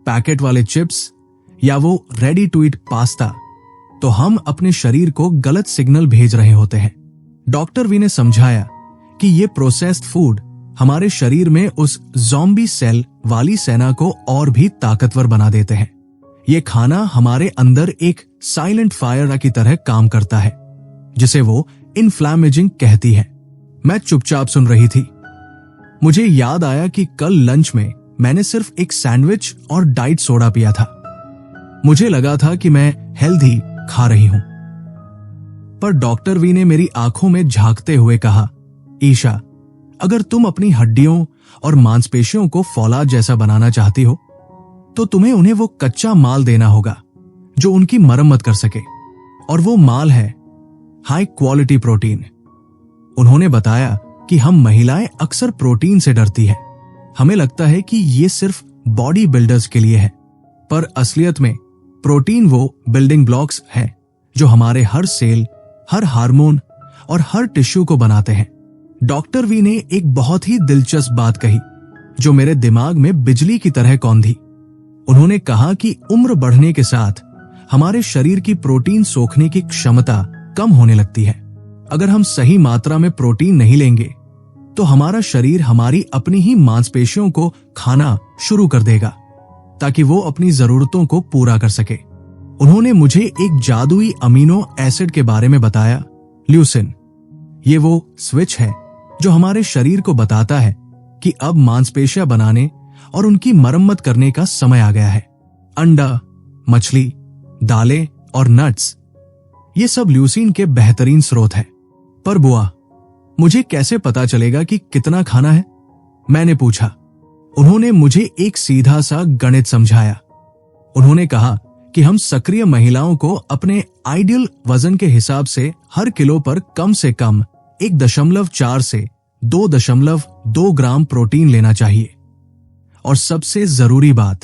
पैकेट वाले चिप्स या वो रेडी टू ईट पास्ता, तो हम अपने शरीर को गलत सिग्नल भेज रहे होते हैं। डॉक्टर वी ने समझाया कि ये प्रोसेस्ड फूड हमारे शरीर में उस ज़ॉम्बी सेल वाली सेना को और भी ताकतवर बना देते हैं। ये खाना हमारे अंदर एक साइलेंट फायर की तरह काम करता है, जिसे वो इन्फ्लेमेजिंग कहती है। मैं चुपचाप सुन रही थी। मुझे याद आया कि कल लंच में मैंने सिर्फ एक सैंडविच और डाइट सोडा पिया था। मुझे लगा था कि मैं हेल्दी खा रही हूं, पर डॉक्टर वी ने मेरी आंखों में झांकते हुए कहा, ईशा, अगर तुम अपनी हड्डियों और मांसपेशियों को फौलाद जैसा बनाना चाहती हो तो तुम्हें उन्हें वो कच्चा माल देना होगा जो उनकी मरम्मत कर सके, और वो माल है हाई क्वालिटी प्रोटीन। उन्होंने बताया कि हम महिलाएं अक्सर प्रोटीन से डरती है। हमें लगता है कि ये सिर्फ बॉडी बिल्डर्स के लिए है, पर असलियत में प्रोटीन वो बिल्डिंग ब्लॉक्स हैं जो हमारे हर सेल, हर हार्मोन और हर टिश्यू को बनाते हैं। डॉक्टर वी ने एक बहुत ही दिलचस्प बात कही जो मेरे दिमाग में बिजली की तरह कौंधी। उन्होंने कहा कि उम्र बढ़ने के साथ हमारे शरीर की प्रोटीन सोखने की क्षमता कम होने लगती है। अगर हम सही मात्रा में प्रोटीन नहीं लेंगे तो हमारा शरीर हमारी अपनी ही मांसपेशियों को खाना शुरू कर देगा ताकि वो अपनी जरूरतों को पूरा कर सके। उन्होंने मुझे एक जादुई अमीनो एसिड के बारे में बताया, ल्यूसिन। ये वो स्विच है जो हमारे शरीर को बताता है कि अब मांसपेशियां बनाने और उनकी मरम्मत करने का समय आ गया है। अंडा, मछली, दालें और नट्स, ये सब ल्यूसीन के बेहतरीन स्रोत है। पर बुआ, मुझे कैसे पता चलेगा कि कितना खाना है? मैंने पूछा। उन्होंने मुझे एक सीधा सा गणित समझाया। उन्होंने कहा कि हम सक्रिय महिलाओं को अपने आइडियल वजन के हिसाब से हर किलो पर कम से कम 1.4 से 2.2 ग्राम प्रोटीन लेना चाहिए। और सबसे जरूरी बात,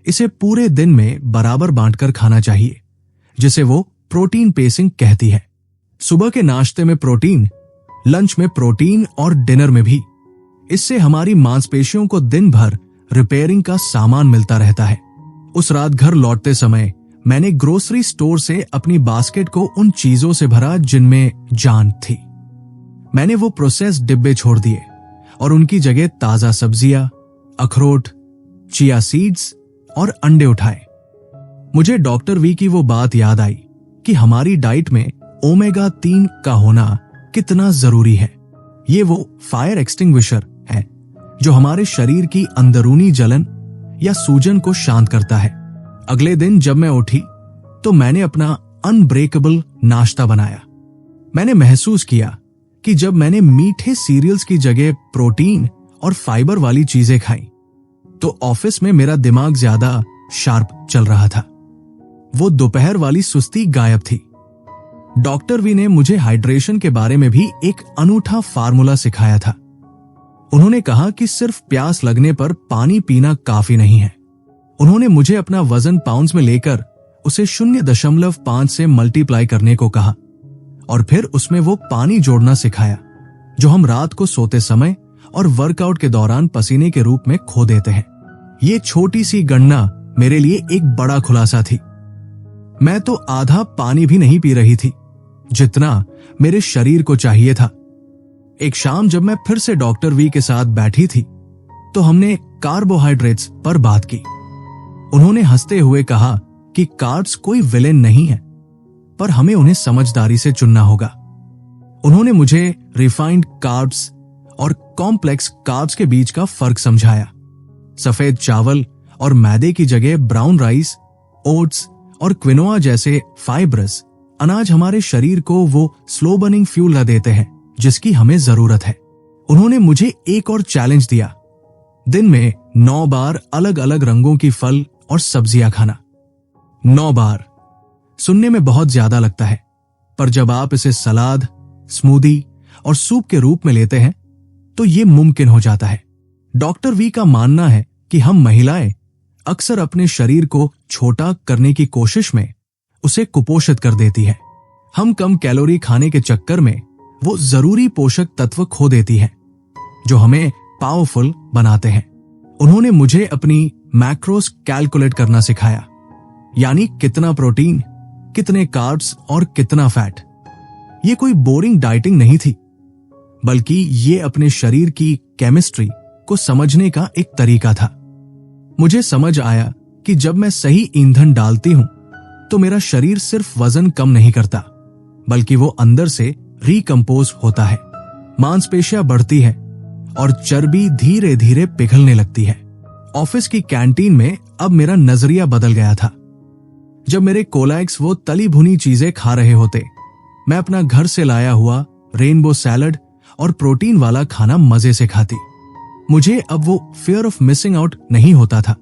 इसे पूरे दिन में बराबर बांटकर खाना चाहिए, जिसे वो प्रोटीन पेसिंग कहती है। सुबह के नाश्ते में प्रोटीन, लंच में प्रोटीन और डिनर में भी। इससे हमारी मांसपेशियों को दिन भर रिपेयरिंग का सामान मिलता रहता है। उस रात घर लौटते समय मैंने ग्रोसरी स्टोर से अपनी बास्केट को उन चीजों से भरा जिनमें जान थी। मैंने वो प्रोसेस्ड डिब्बे छोड़ दिए और उनकी जगह ताजा सब्जियां, अखरोट, चिया सीड्स और अंडे उठाए। मुझे डॉक्टर वी की वो बात याद आई कि हमारी डाइट में ओमेगा 3 का होना कितना जरूरी है। ये वो फायर एक्सटिंग्विशर है जो हमारे शरीर की अंदरूनी जलन या सूजन को शांत करता है। अगले दिन जब मैं उठी तो मैंने अपना अनब्रेकेबल नाश्ता बनाया। मैंने महसूस किया कि जब मैंने मीठे सीरियल्स की जगह प्रोटीन और फाइबर वाली चीजें खाई तो ऑफिस में मेरा दिमाग ज्यादा शार्प चल रहा था। वो दोपहर वाली सुस्ती गायब थी। डॉक्टर वी ने मुझे हाइड्रेशन के बारे में भी एक अनूठा फार्मूला सिखाया था। उन्होंने कहा कि सिर्फ प्यास लगने पर पानी पीना काफी नहीं है। उन्होंने मुझे अपना वजन पाउंड्स में लेकर उसे 0.5 से मल्टीप्लाई करने को कहा और फिर उसमें वो पानी जोड़ना सिखाया जो हम रात को सोते समय और वर्कआउट के दौरान पसीने के रूप में खो देते हैं। ये छोटी सी गणना मेरे लिए एक बड़ा खुलासा थी। मैं तो आधा पानी भी नहीं पी रही थी जितना मेरे शरीर को चाहिए था। एक शाम जब मैं फिर से डॉक्टर वी के साथ बैठी थी तो हमने कार्बोहाइड्रेट्स पर बात की। उन्होंने हंसते हुए कहा कि कार्ब्स कोई विलेन नहीं है, पर हमें उन्हें समझदारी से चुनना होगा। उन्होंने मुझे रिफाइंड कार्ब्स और कॉम्प्लेक्स कार्ब्स के बीच का फर्क समझाया। सफेद चावल और मैदे की जगह ब्राउन राइस, ओट्स और क्विनोआ जैसे फाइब्रस अनाज हमारे शरीर को वो स्लो बर्निंग फ्यूल देते हैं जिसकी हमें जरूरत है। उन्होंने मुझे एक और चैलेंज दिया, दिन में 9 बार अलग अलग रंगों की फल और सब्जियां खाना। 9 बार सुनने में बहुत ज्यादा लगता है, पर जब आप इसे सलाद, स्मूदी और सूप के रूप में लेते हैं तो ये मुमकिन हो जाता है। डॉक्टर वी का मानना है कि हम महिलाएं अक्सर अपने शरीर को छोटा करने की कोशिश में उसे कुपोषित कर देती है। हम कम कैलोरी खाने के चक्कर में वो जरूरी पोषक तत्व खो देती है जो हमें पावरफुल बनाते हैं। उन्होंने मुझे अपनी मैक्रोस कैलकुलेट करना सिखाया, यानी कितना प्रोटीन, कितने कार्ब्स और कितना फैट। ये कोई बोरिंग डाइटिंग नहीं थी, बल्कि ये अपने शरीर की केमिस्ट्री को समझने का एक तरीका था। मुझे समझ आया कि जब मैं सही ईंधन डालती हूं तो मेरा शरीर सिर्फ वजन कम नहीं करता, बल्कि वो अंदर से रिकम्पोज होता है। मांसपेशियां बढ़ती है और चर्बी धीरे धीरे पिघलने लगती है। ऑफिस की कैंटीन में अब मेरा नजरिया बदल गया था। जब मेरे कोलैग्स वो तली भुनी चीजें खा रहे होते, मैं अपना घर से लाया हुआ रेनबो सैलड और प्रोटीन वाला खाना मजे से खाती। मुझे अब वो फियर ऑफ मिसिंग आउट नहीं होता था,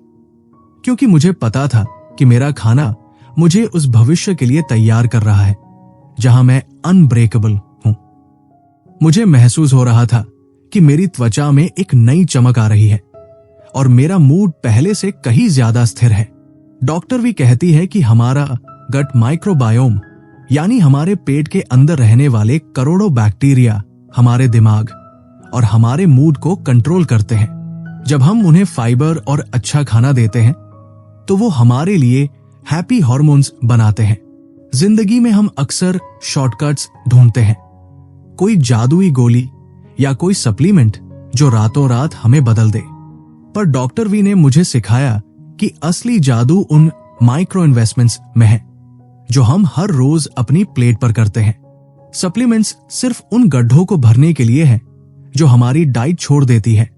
क्योंकि मुझे पता था कि मेरा खाना मुझे उस भविष्य के लिए तैयार कर रहा है जहां मैं अनब्रेकेबल हूं। मुझे महसूस हो रहा था कि मेरी त्वचा में एक नई चमक आ रही है और मेरा मूड पहले से कहीं ज्यादा स्थिर है। डॉक्टर भी कहती है कि हमारा गट माइक्रोबायोम यानी हमारे पेट के अंदर रहने वाले करोड़ों बैक्टीरिया हमारे दिमाग और हमारे मूड को कंट्रोल करते हैं। जब हम उन्हें फाइबर और अच्छा खाना देते हैं तो वो हमारे लिए हैप्पी हार्मोन्स बनाते हैं। जिंदगी में हम अक्सर शॉर्टकट्स ढूंढते हैं, कोई जादुई गोली या कोई सप्लीमेंट जो रातों रात हमें बदल दे। पर डॉक्टर वी ने मुझे सिखाया कि असली जादू उन माइक्रो इन्वेस्टमेंट्स में है जो हम हर रोज अपनी प्लेट पर करते हैं। सप्लीमेंट्स सिर्फ उन गड्ढों को भरने के लिए हैं जो हमारी डाइट छोड़ देती है,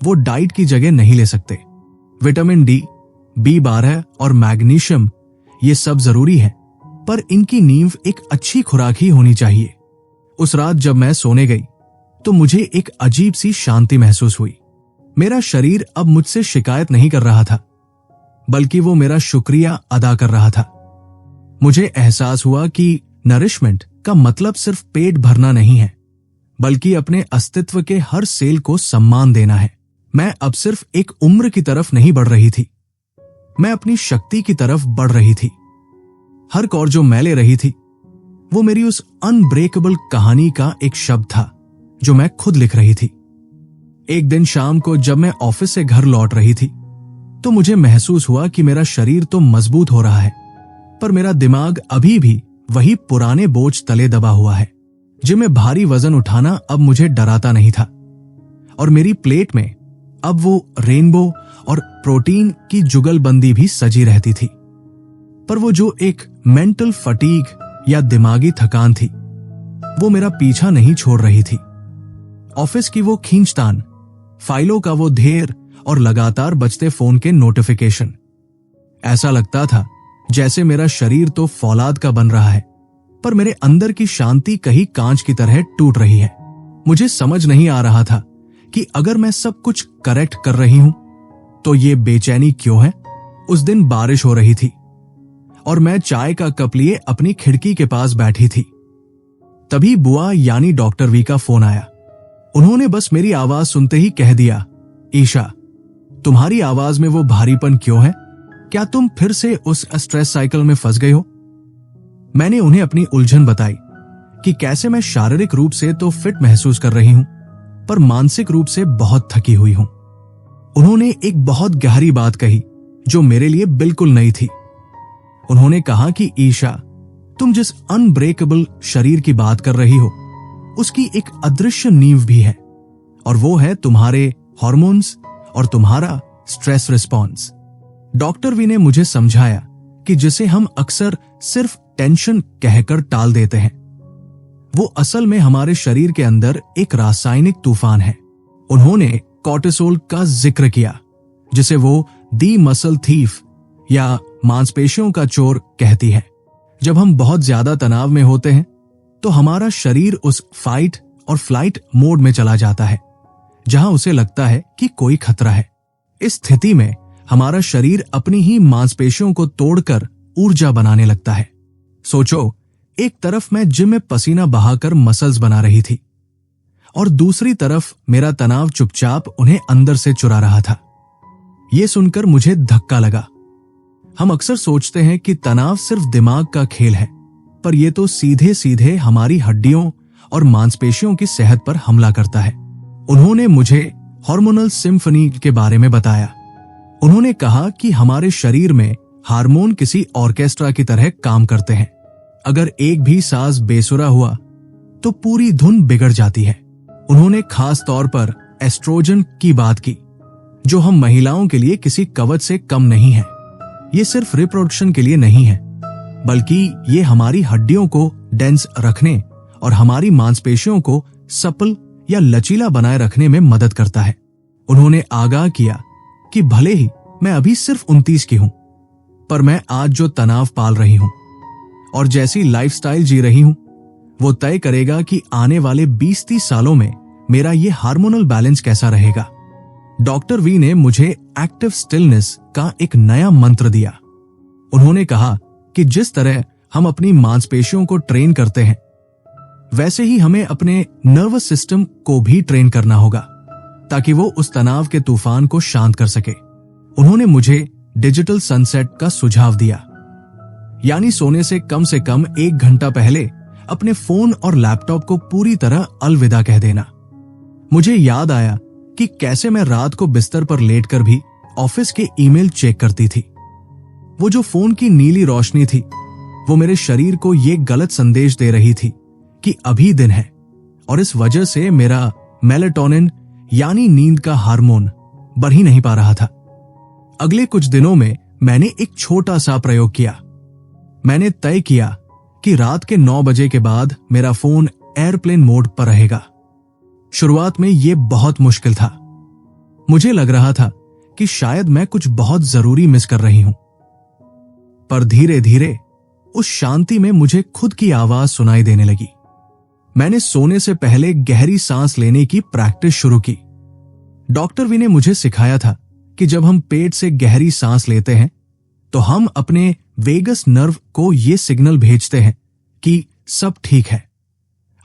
वो डाइट की जगह नहीं ले सकते। विटामिन डी, B12 और मैग्नीशियम ये सब जरूरी है, पर इनकी नींव एक अच्छी खुराक ही होनी चाहिए। उस रात जब मैं सोने गई तो मुझे एक अजीब सी शांति महसूस हुई। मेरा शरीर अब मुझसे शिकायत नहीं कर रहा था, बल्कि वो मेरा शुक्रिया अदा कर रहा था। मुझे एहसास हुआ कि नरिशमेंट का मतलब सिर्फ पेट भरना नहीं है, बल्कि अपने अस्तित्व के हर सेल को सम्मान देना है। मैं अब सिर्फ एक उम्र की तरफ नहीं बढ़ रही थी, मैं अपनी शक्ति की तरफ बढ़ रही थी। हर कौर जो मैं ले रही थी वो मेरी उस अनब्रेकेबल कहानी का एक शब्द था जो मैं खुद लिख रही थी। एक दिन शाम को जब मैं ऑफिस से घर लौट रही थी तो मुझे महसूस हुआ कि मेरा शरीर तो मजबूत हो रहा है, पर मेरा दिमाग अभी भी वही पुराने बोझ तले दबा हुआ है। जिम में भारी वजन उठाना अब मुझे डराता नहीं था और मेरी प्लेट में अब वो रेनबो और प्रोटीन की जुगलबंदी भी सजी रहती थी। पर वो जो एक मेंटल फटीग या दिमागी थकान थी वो मेरा पीछा नहीं छोड़ रही थी। ऑफिस की वो खींचतान, फाइलों का वो ढेर और लगातार बजते फोन के नोटिफिकेशन, ऐसा लगता था जैसे मेरा शरीर तो फौलाद का बन रहा है, पर मेरे अंदर की शांति कहीं कांच की तरह टूट रही है। मुझे समझ नहीं आ रहा था कि अगर मैं सब कुछ करेक्ट कर रही हूं तो ये बेचैनी क्यों है। उस दिन बारिश हो रही थी और मैं चाय का कप लिए अपनी खिड़की के पास बैठी थी। तभी बुआ यानी डॉक्टर वी का फोन आया। उन्होंने बस मेरी आवाज सुनते ही कह दिया, ईशा, तुम्हारी आवाज में वो भारीपन क्यों है? क्या तुम फिर से उस स्ट्रेस साइकिल में फंस गए हो? मैंने उन्हें अपनी उलझन बताई कि कैसे मैं शारीरिक रूप से तो फिट महसूस कर रही हूं, पर मानसिक रूप से बहुत थकी हुई हूं। उन्होंने एक बहुत गहरी बात कही जो मेरे लिए बिल्कुल नई थी। उन्होंने कहा कि ईशा, तुम जिस अनब्रेकेबल शरीर की बात कर रही हो उसकी एक अदृश्य नींव भी है, और वो है तुम्हारे हार्मोन्स और तुम्हारा स्ट्रेस रिस्पॉन्स। डॉक्टर वी ने मुझे समझाया कि जिसे हम अक्सर सिर्फ टेंशन कहकर टाल देते हैं, वो असल में हमारे शरीर के अंदर एक रासायनिक तूफान है। उन्होंने कॉर्टिसोल का जिक्र किया, जिसे वो दी मसल थीफ या मांसपेशियों का चोर कहती है। जब हम बहुत ज्यादा तनाव में होते हैं तो हमारा शरीर उस फाइट और फ्लाइट मोड में चला जाता है, जहां उसे लगता है कि कोई खतरा है। इस स्थिति में हमारा शरीर अपनी ही मांसपेशियों को तोड़कर ऊर्जा बनाने लगता है। सोचो, एक तरफ मैं जिम में पसीना बहाकर मसल्स बना रही थी और दूसरी तरफ मेरा तनाव चुपचाप उन्हें अंदर से चुरा रहा था। यह सुनकर मुझे धक्का लगा। हम अक्सर सोचते हैं कि तनाव सिर्फ दिमाग का खेल है, पर यह तो सीधे सीधे हमारी हड्डियों और मांसपेशियों की सेहत पर हमला करता है। उन्होंने मुझे हार्मोनल सिम्फनी के बारे में बताया। उन्होंने कहा कि हमारे शरीर में हार्मोन किसी ऑर्केस्ट्रा की तरह काम करते हैं। अगर एक भी साज बेसुरा हुआ तो पूरी धुन बिगड़ जाती है। उन्होंने खास तौर पर एस्ट्रोजन की बात की, जो हम महिलाओं के लिए किसी कवच से कम नहीं है। ये सिर्फ रिप्रोडक्शन के लिए नहीं है, बल्कि ये हमारी हड्डियों को डेंस रखने और हमारी मांसपेशियों को सपल या लचीला बनाए रखने में मदद करता है। उन्होंने आगाह किया कि भले ही मैं अभी सिर्फ 29 की हूं, पर मैं आज जो तनाव पाल रही हूं और जैसी लाइफस्टाइल जी रही हूं, वो तय करेगा कि आने वाले 20-30 सालों में मेरा ये हार्मोनल बैलेंस कैसा रहेगा। डॉक्टर वी ने मुझे एक्टिव स्टिलनेस का एक नया मंत्र दिया। उन्होंने कहा कि जिस तरह हम अपनी मांसपेशियों को ट्रेन करते हैं, वैसे ही हमें अपने नर्वस सिस्टम को भी ट्रेन करना होगा ताकि वो उस तनाव के तूफान को शांत कर सके। उन्होंने मुझे डिजिटल सनसेट का सुझाव दिया, यानी सोने से कम 1 घंटा पहले अपने फोन और लैपटॉप को पूरी तरह अलविदा कह देना। मुझे याद आया कि कैसे मैं रात को बिस्तर पर लेटकर भी ऑफिस के ईमेल चेक करती थी। वो जो फोन की नीली रोशनी थी, वो मेरे शरीर को ये गलत संदेश दे रही थी कि अभी दिन है, और इस वजह से मेरा मेलेटोनिन यानी नींद का हार्मोन बढ़ ही नहीं पा रहा था। अगले कुछ दिनों में मैंने एक छोटा सा प्रयोग किया। मैंने तय किया कि रात के 9 बजे के बाद मेरा फोन एयरप्लेन मोड पर रहेगा। शुरुआत में यह बहुत मुश्किल था। मुझे लग रहा था कि शायद मैं कुछ बहुत जरूरी मिस कर रही हूं, पर धीरे धीरे उस शांति में मुझे खुद की आवाज सुनाई देने लगी। मैंने सोने से पहले गहरी सांस लेने की प्रैक्टिस शुरू की। डॉक्टर वी ने मुझे सिखाया था कि जब हम पेट से गहरी सांस लेते हैं तो हम अपने वेगस नर्व को यह सिग्नल भेजते हैं कि सब ठीक है,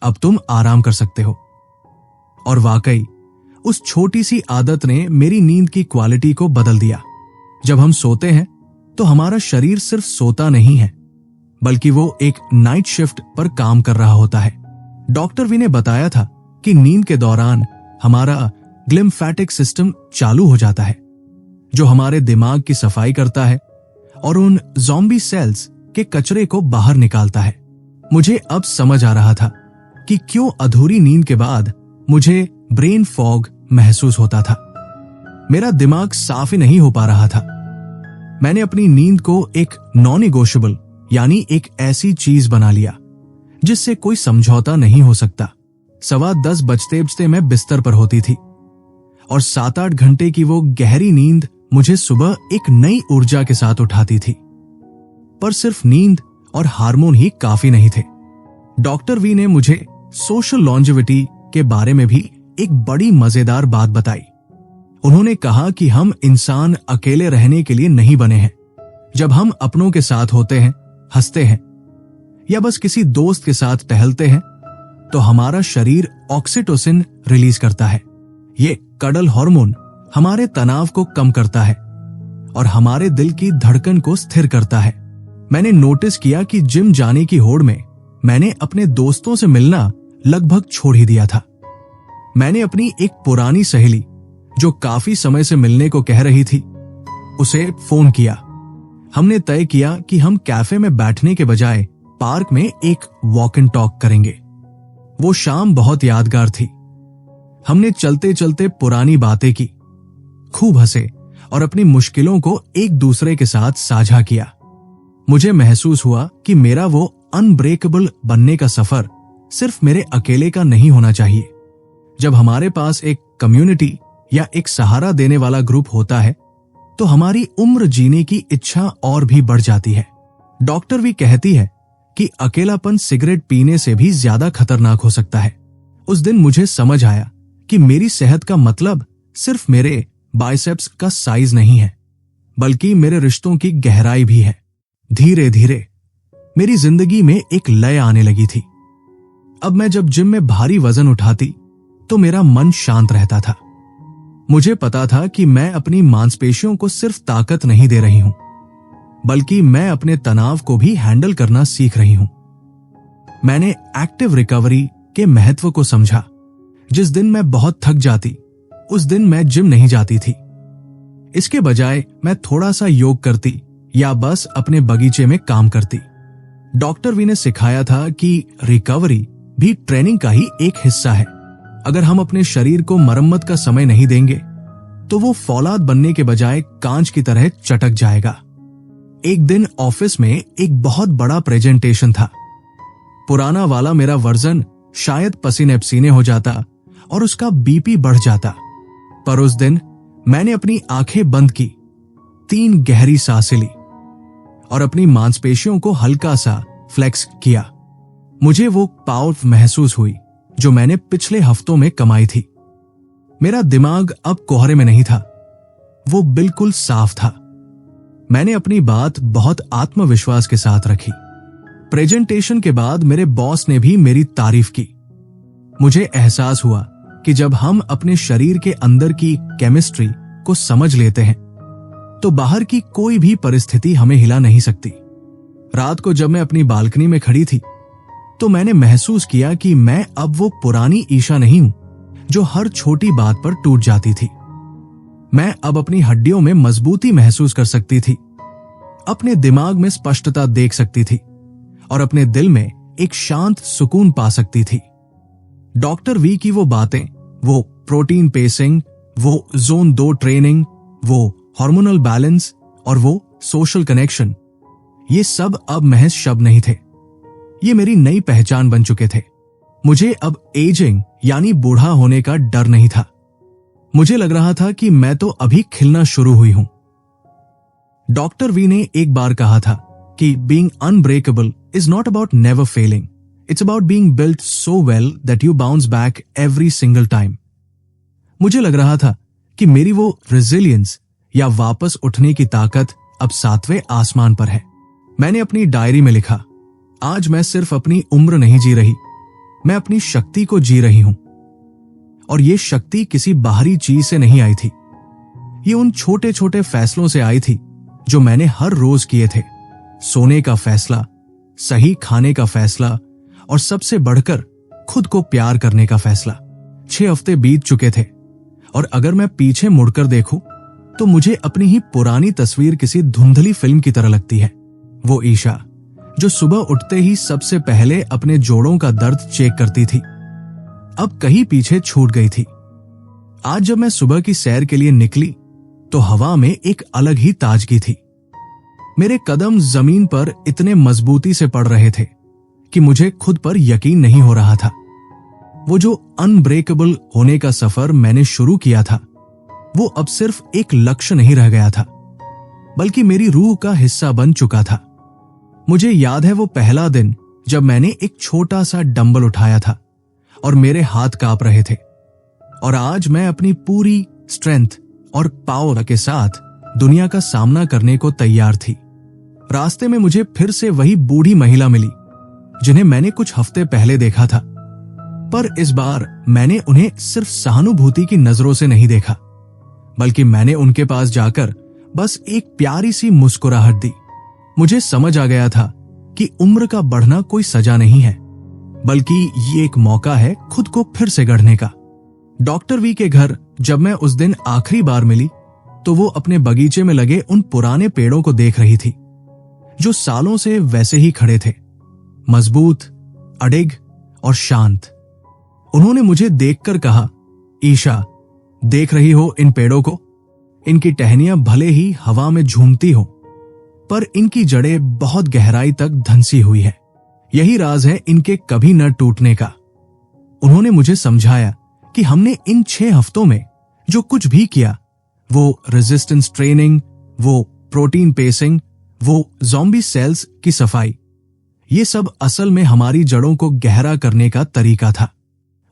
अब तुम आराम कर सकते हो। और वाकई उस छोटी सी आदत ने मेरी नींद की क्वालिटी को बदल दिया। जब हम सोते हैं तो हमारा शरीर सिर्फ सोता नहीं है, बल्कि वो एक नाइट शिफ्ट पर काम कर रहा होता है। डॉक्टर वी ने बताया था कि नींद के दौरान हमारा ग्लिम्फेटिक सिस्टम चालू हो जाता है, जो हमारे दिमाग की सफाई करता है और उन ज़ॉम्बी सेल्स के कचरे को बाहर निकालता है। मुझे अब समझ आ रहा था कि क्यों अधूरी नींद के बाद मुझे ब्रेन फॉग महसूस होता था। मेरा दिमाग साफ ही नहीं हो पा रहा था। मैंने अपनी नींद को एक नॉन नेगोशिएबल यानी एक ऐसी चीज बना लिया जिससे कोई समझौता नहीं हो सकता। 10:15 बजते मैं बिस्तर पर होती थी और 7-8 घंटे की वो गहरी नींद मुझे सुबह एक नई ऊर्जा के साथ उठाती थी। पर सिर्फ नींद और हार्मोन ही काफी नहीं थे। डॉक्टर वी ने मुझे सोशल लॉन्जेविटी के बारे में भी एक बड़ी मजेदार बात बताई। उन्होंने कहा कि हम इंसान अकेले रहने के लिए नहीं बने हैं। जब हम अपनों के साथ होते हैं, हंसते हैं या बस किसी दोस्त के साथ टहलते हैं, तो हमारा शरीर ऑक्सीटोसिन रिलीज करता है। ये कडल हार्मोन हमारे तनाव को कम करता है और हमारे दिल की धड़कन को स्थिर करता है। मैंने नोटिस किया कि जिम जाने की होड़ में मैंने अपने दोस्तों से मिलना लगभग छोड़ ही दिया था। मैंने अपनी एक पुरानी सहेली जो काफी समय से मिलने को कह रही थी, उसे फोन किया। हमने तय किया कि हम कैफे में बैठने के बजाय पार्क में एक वॉक एंड टॉक करेंगे। वो शाम बहुत यादगार थी। हमने चलते चलते पुरानी बातें की, खूब हंसे और अपनी मुश्किलों को एक दूसरे के साथ साझा किया। मुझे महसूस हुआ कि मेरा वो अनब्रेकेबल बनने का सफर सिर्फ मेरे अकेले का नहीं होना चाहिए। जब हमारे पास एक कम्युनिटी या एक सहारा देने वाला ग्रुप होता है तो हमारी उम्र जीने की इच्छा और भी बढ़ जाती है। डॉक्टर भी कहती है कि अकेलापन सिगरेट पीने से भी ज्यादा खतरनाक हो सकता है। उस दिन मुझे समझ आया कि मेरी सेहत का मतलब सिर्फ मेरे बाइसेप्स का साइज नहीं है, बल्कि मेरे रिश्तों की गहराई भी है। धीरे धीरे मेरी जिंदगी में एक लय आने लगी थी। अब मैं जब जिम में भारी वजन उठाती तो मेरा मन शांत रहता था। मुझे पता था कि मैं अपनी मांसपेशियों को सिर्फ ताकत नहीं दे रही हूं, बल्कि मैं अपने तनाव को भी हैंडल करना सीख रही हूं। मैंने एक्टिव रिकवरी के महत्व को समझा। जिस दिन मैं बहुत थक जाती, उस दिन मैं जिम नहीं जाती थी। इसके बजाय मैं थोड़ा सा योग करती या बस अपने बगीचे में काम करती। डॉक्टर वी ने सिखाया था कि रिकवरी भी ट्रेनिंग का ही एक हिस्सा है। अगर हम अपने शरीर को मरम्मत का समय नहीं देंगे तो वो फौलाद बनने के बजाय कांच की तरह चटक जाएगा। एक दिन ऑफिस में एक बहुत बड़ा प्रेजेंटेशन था। पुराना वाला मेरा वर्जन शायद पसीने पसीने हो जाता और उसका बीपी बढ़ जाता, पर उस दिन मैंने अपनी आंखें बंद की, 3 गहरी सांसें ली और अपनी मांसपेशियों को हल्का सा फ्लेक्स किया। मुझे वो पावर महसूस हुई जो मैंने पिछले हफ्तों में कमाई थी। मेरा दिमाग अब कोहरे में नहीं था, वो बिल्कुल साफ था। मैंने अपनी बात बहुत आत्मविश्वास के साथ रखी। प्रेजेंटेशन के बाद मेरे बॉस ने भी मेरी तारीफ की। मुझे एहसास हुआ कि जब हम अपने शरीर के अंदर की केमिस्ट्री को समझ लेते हैं तो बाहर की कोई भी परिस्थिति हमें हिला नहीं सकती। रात को जब मैं अपनी बालकनी में खड़ी थी तो मैंने महसूस किया कि मैं अब वो पुरानी ईशा नहीं हूं जो हर छोटी बात पर टूट जाती थी। मैं अब अपनी हड्डियों में मजबूती महसूस कर सकती थी, अपने दिमाग में स्पष्टता देख सकती थी और अपने दिल में एक शांत सुकून पा सकती थी। डॉक्टर वी की वो बातें, वो प्रोटीन पेसिंग, वो जोन 2 ट्रेनिंग, वो हार्मोनल बैलेंस और वो सोशल कनेक्शन, ये सब अब महज शब्द नहीं थे, ये मेरी नई पहचान बन चुके थे। मुझे अब एजिंग यानी बूढ़ा होने का डर नहीं था। मुझे लग रहा था कि मैं तो अभी खिलना शुरू हुई हूं। डॉक्टर वी ने एक बार कहा था कि being unbreakable is not about never failing, it's about being built so well that you bounce back every single time. मुझे लग रहा था कि मेरी वो रेजिलियंस या वापस उठने की ताकत अब 7वें आसमान पर है। मैंने अपनी डायरी में लिखा, आज मैं सिर्फ अपनी उम्र नहीं जी रही, मैं अपनी शक्ति को जी रही हूं। और ये शक्ति किसी बाहरी चीज से नहीं आई थी, ये उन छोटे छोटे फैसलों से आई थी जो मैंने हर रोज किए थे। सोने का फैसला, सही खाने का फैसला और सबसे बढ़कर खुद को प्यार करने का फैसला। 6 हफ्ते बीत चुके थे और अगर मैं पीछे मुड़कर देखूं तो मुझे अपनी ही पुरानी तस्वीर किसी धुंधली फिल्म की तरह लगती है। वो ईशा जो सुबह उठते ही सबसे पहले अपने जोड़ों का दर्द चेक करती थी, अब कहीं पीछे छूट गई थी। आज जब मैं सुबह की सैर के लिए निकली तो हवा में एक अलग ही ताजगी थी। मेरे कदम जमीन पर इतने मजबूती से पड़ रहे थे कि मुझे खुद पर यकीन नहीं हो रहा था। वो जो अनब्रेकेबल होने का सफर मैंने शुरू किया था, वो अब सिर्फ एक लक्ष्य नहीं रह गया था, बल्कि मेरी रूह का हिस्सा बन चुका था। मुझे याद है वो पहला दिन जब मैंने एक छोटा सा डंबल उठाया था और मेरे हाथ कांप रहे थे, और आज मैं अपनी पूरी स्ट्रेंथ और पावर के साथ दुनिया का सामना करने को तैयार थी। रास्ते में मुझे फिर से वही बूढ़ी महिला मिली जिन्हें मैंने कुछ हफ्ते पहले देखा था, पर इस बार मैंने उन्हें सिर्फ सहानुभूति की नजरों से नहीं देखा, बल्कि मैंने उनके पास जाकर बस एक प्यारी सी मुस्कुराहट दी। मुझे समझ आ गया था कि उम्र का बढ़ना कोई सजा नहीं है, बल्कि ये एक मौका है खुद को फिर से गढ़ने का। डॉक्टर वी के घर जब मैं उस दिन आखिरी बार मिली तो वो अपने बगीचे में लगे उन पुराने पेड़ों को देख रही थी जो सालों से वैसे ही खड़े थे, मजबूत, अडिग और शांत। उन्होंने मुझे देखकर कहा, ईशा, देख रही हो इन पेड़ों को? इनकी टहनियां भले ही हवा में झूमती हो, पर इनकी जड़ें बहुत गहराई तक धंसी हुई है। यही राज है इनके कभी न टूटने का। उन्होंने मुझे समझाया कि हमने इन 6 हफ्तों में जो कुछ भी किया, वो रेजिस्टेंस ट्रेनिंग, वो प्रोटीन पेसिंग, वो ज़ॉम्बी सेल्स की सफाई, ये सब असल में हमारी जड़ों को गहरा करने का तरीका था।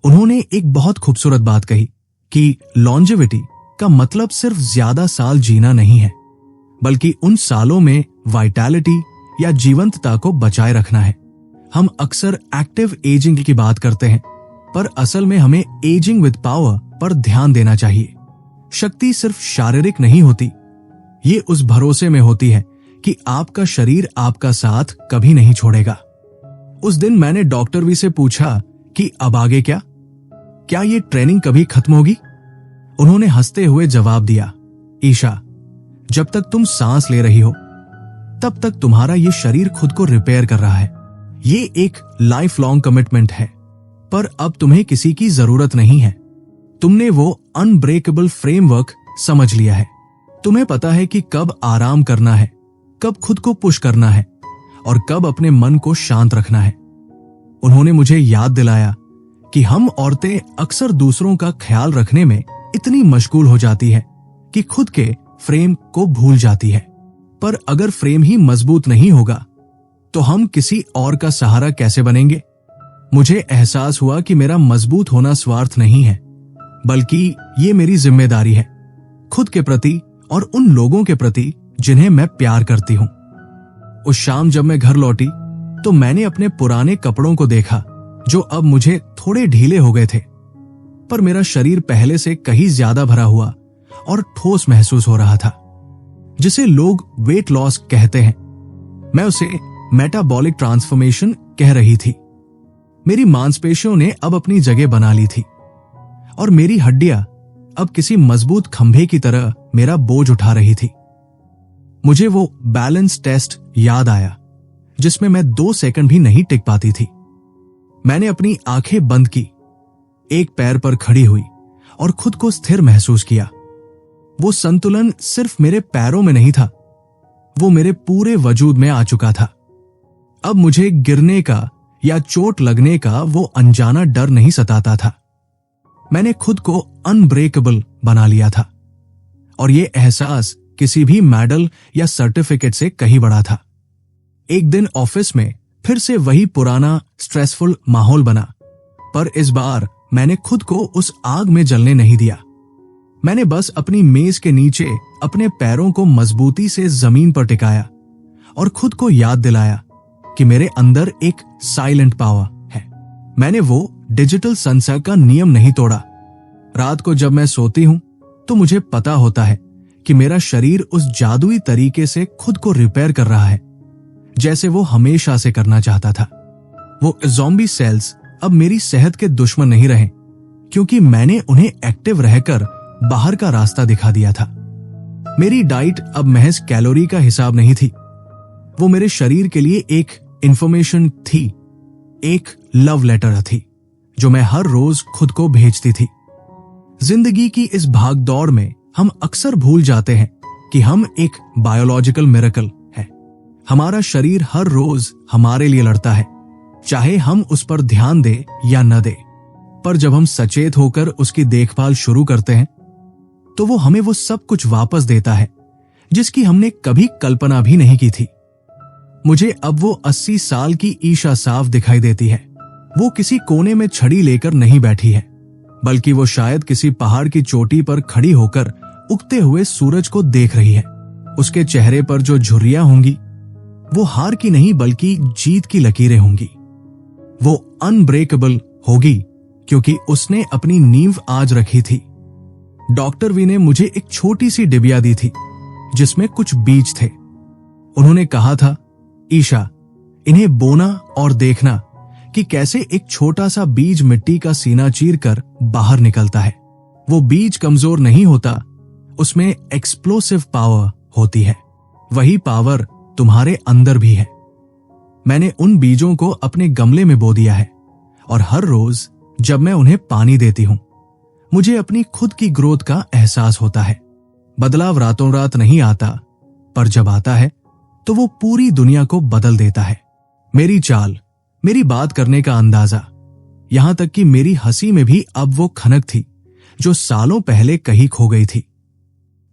उन्होंने एक बहुत खूबसूरत बात कही कि लॉन्जेविटी का मतलब सिर्फ ज्यादा साल जीना नहीं है, बल्कि उन सालों में वाइटैलिटी या जीवंतता को बचाए रखना है। हम अक्सर एक्टिव एजिंग की बात करते हैं, पर असल में हमें एजिंग विद पावर पर ध्यान देना चाहिए। शक्ति सिर्फ शारीरिक नहीं होती, ये उस भरोसे में होती है कि आपका शरीर आपका साथ कभी नहीं छोड़ेगा। उस दिन मैंने डॉक्टर वी से पूछा कि अब आगे क्या ये ट्रेनिंग कभी खत्म होगी? उन्होंने हंसते हुए जवाब दिया, ईशा, जब तक तुम सांस ले रही हो तब तक तुम्हारा ये शरीर खुद को रिपेयर कर रहा है। ये एक लाइफ लॉन्ग कमिटमेंट है, पर अब तुम्हें किसी की जरूरत नहीं है। तुमने वो अनब्रेकेबल फ्रेमवर्क समझ लिया है। तुम्हें पता है कि कब आराम करना है, कब खुद को पुश करना है और कब अपने मन को शांत रखना है। उन्होंने मुझे याद दिलाया कि हम औरतें अक्सर दूसरों का ख्याल रखने में इतनी मशगूल हो जाती है कि खुद के फ्रेम को भूल जाती है। पर अगर फ्रेम ही मजबूत नहीं होगा तो हम किसी और का सहारा कैसे बनेंगे? मुझे एहसास हुआ कि मेरा मजबूत होना स्वार्थ नहीं है, बल्कि ये मेरी जिम्मेदारी है, खुद के प्रति और उन लोगों के प्रति जिन्हें मैं प्यार करती हूं। उस शाम जब मैं घर लौटी तो मैंने अपने पुराने कपड़ों को देखा जो अब मुझे थोड़े ढीले हो गए थे, पर मेरा शरीर पहले से कहीं ज्यादा भरा हुआ और ठोस महसूस हो रहा था। जिसे लोग वेट लॉस कहते हैं, मैं उसे मेटाबॉलिक ट्रांसफॉर्मेशन कह रही थी। मेरी मांसपेशियों ने अब अपनी जगह बना ली थी और मेरी हड्डियां अब किसी मजबूत खंभे की तरह मेरा बोझ उठा रही थी। मुझे वो बैलेंस टेस्ट याद आया जिसमें मैं 2 सेकंड भी नहीं टिक पाती थी। मैंने अपनी आंखें बंद की, एक पैर पर खड़ी हुई और खुद को स्थिर महसूस किया। वो संतुलन सिर्फ मेरे पैरों में नहीं था, वो मेरे पूरे वजूद में आ चुका था। अब मुझे गिरने का या चोट लगने का वो अनजाना डर नहीं सताता था। मैंने खुद को अनब्रेकेबल बना लिया था और ये एहसास किसी भी मेडल या सर्टिफिकेट से कहीं बड़ा था। एक दिन ऑफिस में फिर से वही पुराना स्ट्रेसफुल माहौल बना, पर इस बार मैंने खुद को उस आग में जलने नहीं दिया। मैंने बस अपनी मेज के नीचे अपने पैरों को मजबूती से जमीन पर टिकाया और खुद को याद दिलाया कि मेरे अंदर एक साइलेंट पावर है। मैंने वो डिजिटल सनसेट का नियम नहीं तोड़ा। रात को जब मैं सोती हूं तो मुझे पता होता है कि मेरा शरीर उस जादुई तरीके से खुद को रिपेयर कर रहा है जैसे वो हमेशा से करना चाहता था। वो ज़ॉम्बी सेल्स अब मेरी सेहत के दुश्मन नहीं रहे, क्योंकि मैंने उन्हें एक्टिव रहकर बाहर का रास्ता दिखा दिया था। मेरी डाइट अब महज कैलोरी का हिसाब नहीं थी, वो मेरे शरीर के लिए एक इंफॉर्मेशन थी, एक लव लेटर थी जो मैं हर रोज खुद को भेजती थी। जिंदगी की इस भागदौड़ में हम अक्सर भूल जाते हैं कि हम एक बायोलॉजिकल मिरेकल है। हमारा शरीर हर रोज हमारे लिए लड़ता है, चाहे हम उस पर ध्यान दें या न दें। पर जब हम सचेत होकर उसकी देखभाल शुरू करते हैं तो वो हमें वो सब कुछ वापस देता है जिसकी हमने कभी कल्पना भी नहीं की थी। मुझे अब वो 80 साल की ईशा साफ दिखाई देती है। वो किसी कोने में छड़ी लेकर नहीं बैठी है, बल्कि वो शायद किसी पहाड़ की चोटी पर खड़ी होकर उगते हुए सूरज को देख रही है। उसके चेहरे पर जो झुर्रियां होंगी वो हार की नहीं बल्कि जीत की लकीरें होंगी। वो अनब्रेकेबल होगी क्योंकि उसने अपनी नींव आज रखी थी। डॉक्टर वी ने मुझे एक छोटी सी डिबिया दी थी जिसमें कुछ बीज थे। उन्होंने कहा था, ईशा, इन्हें बोना और देखना कि कैसे एक छोटा सा बीज मिट्टी का सीना चीरकर बाहर निकलता है। वो बीज कमजोर नहीं होता, उसमें एक्सप्लोसिव पावर होती है। वही पावर तुम्हारे अंदर भी है। मैंने उन बीजों को अपने गमले में बो दिया है और हर रोज जब मैं उन्हें पानी देती हूं मुझे अपनी खुद की ग्रोथ का एहसास होता है। बदलाव रातों रात नहीं आता, पर जब आता है तो वो पूरी दुनिया को बदल देता है। मेरी चाल, मेरी बात करने का अंदाजा, यहां तक कि मेरी हंसी में भी अब वो खनक थी जो सालों पहले कहीं खो गई थी।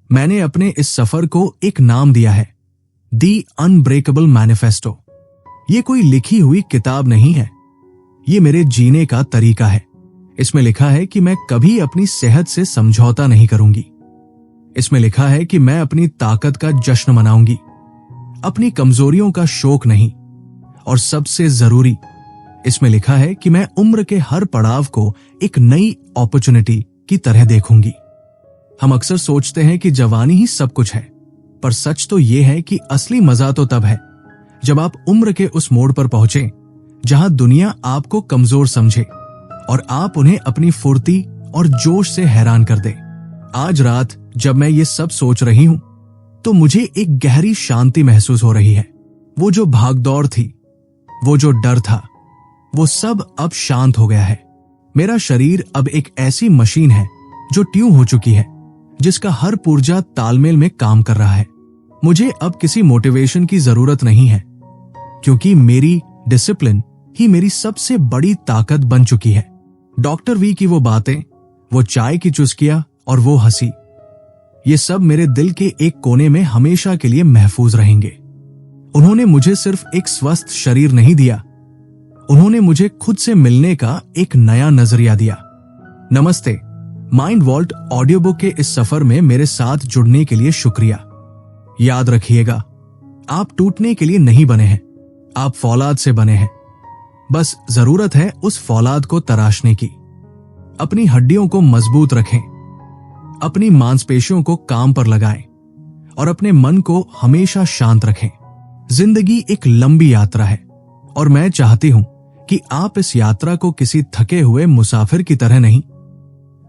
मैंने अपने इस सफर को एक नाम दिया है, दी अनब्रेकेबल मैनिफेस्टो। ये कोई लिखी हुई किताब नहीं है, ये मेरे जीने का तरीका है। इसमें लिखा है कि मैं कभी अपनी सेहत से समझौता नहीं करूंगी। इसमें लिखा है कि मैं अपनी ताकत का जश्न मनाऊंगी, अपनी कमजोरियों का शोक नहीं। और सबसे जरूरी, इसमें लिखा है कि मैं उम्र के हर पड़ाव को एक नई अपॉर्चुनिटी की तरह देखूंगी। हम अक्सर सोचते हैं कि जवानी ही सब कुछ है, पर सच तो यह है कि असली मजा तो तब है जब आप उम्र के उस मोड़ पर पहुंचे जहां दुनिया आपको कमजोर समझे और आप उन्हें अपनी फुर्ती और जोश से हैरान कर दे। आज रात जब मैं ये सब सोच रही हूं तो मुझे एक गहरी शांति महसूस हो रही है। वो जो भागदौड़ थी, वो जो डर था, वो सब अब शांत हो गया है। मेरा शरीर अब एक ऐसी मशीन है जो ट्यून हो चुकी है, जिसका हर पुर्जा तालमेल में काम कर रहा है। मुझे अब किसी मोटिवेशन की जरूरत नहीं है, क्योंकि मेरी डिसिप्लिन ही मेरी सबसे बड़ी ताकत बन चुकी है। डॉक्टर वी की वो बातें, वो चाय की चुस्कियां और वो हंसी, ये सब मेरे दिल के एक कोने में हमेशा के लिए महफूज रहेंगे। उन्होंने मुझे सिर्फ एक स्वस्थ शरीर नहीं दिया, उन्होंने मुझे खुद से मिलने का एक नया नजरिया दिया। नमस्ते, माइंड वॉल्ट ऑडियो बुक के इस सफर में मेरे साथ जुड़ने के लिए शुक्रिया। याद रखिएगा, आप टूटने के लिए नहीं बने हैं, आप फौलाद से बने हैं। बस जरूरत है उस फौलाद को तराशने की। अपनी हड्डियों को मजबूत रखें, अपनी मांसपेशियों को काम पर लगाएं और अपने मन को हमेशा शांत रखें। जिंदगी एक लंबी यात्रा है और मैं चाहती हूं कि आप इस यात्रा को किसी थके हुए मुसाफिर की तरह नहीं,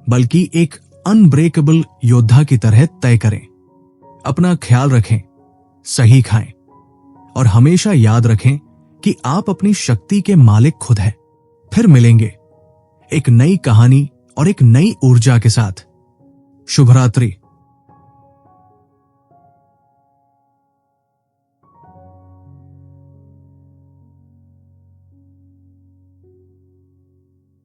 बल्कि एक अनब्रेकेबल योद्धा की तरह तय करें। अपना ख्याल रखें, सही खाएं और हमेशा याद रखें कि आप अपनी शक्ति के मालिक खुद हैं। फिर मिलेंगे एक नई कहानी और एक नई ऊर्जा के साथ। शुभ रात्रि।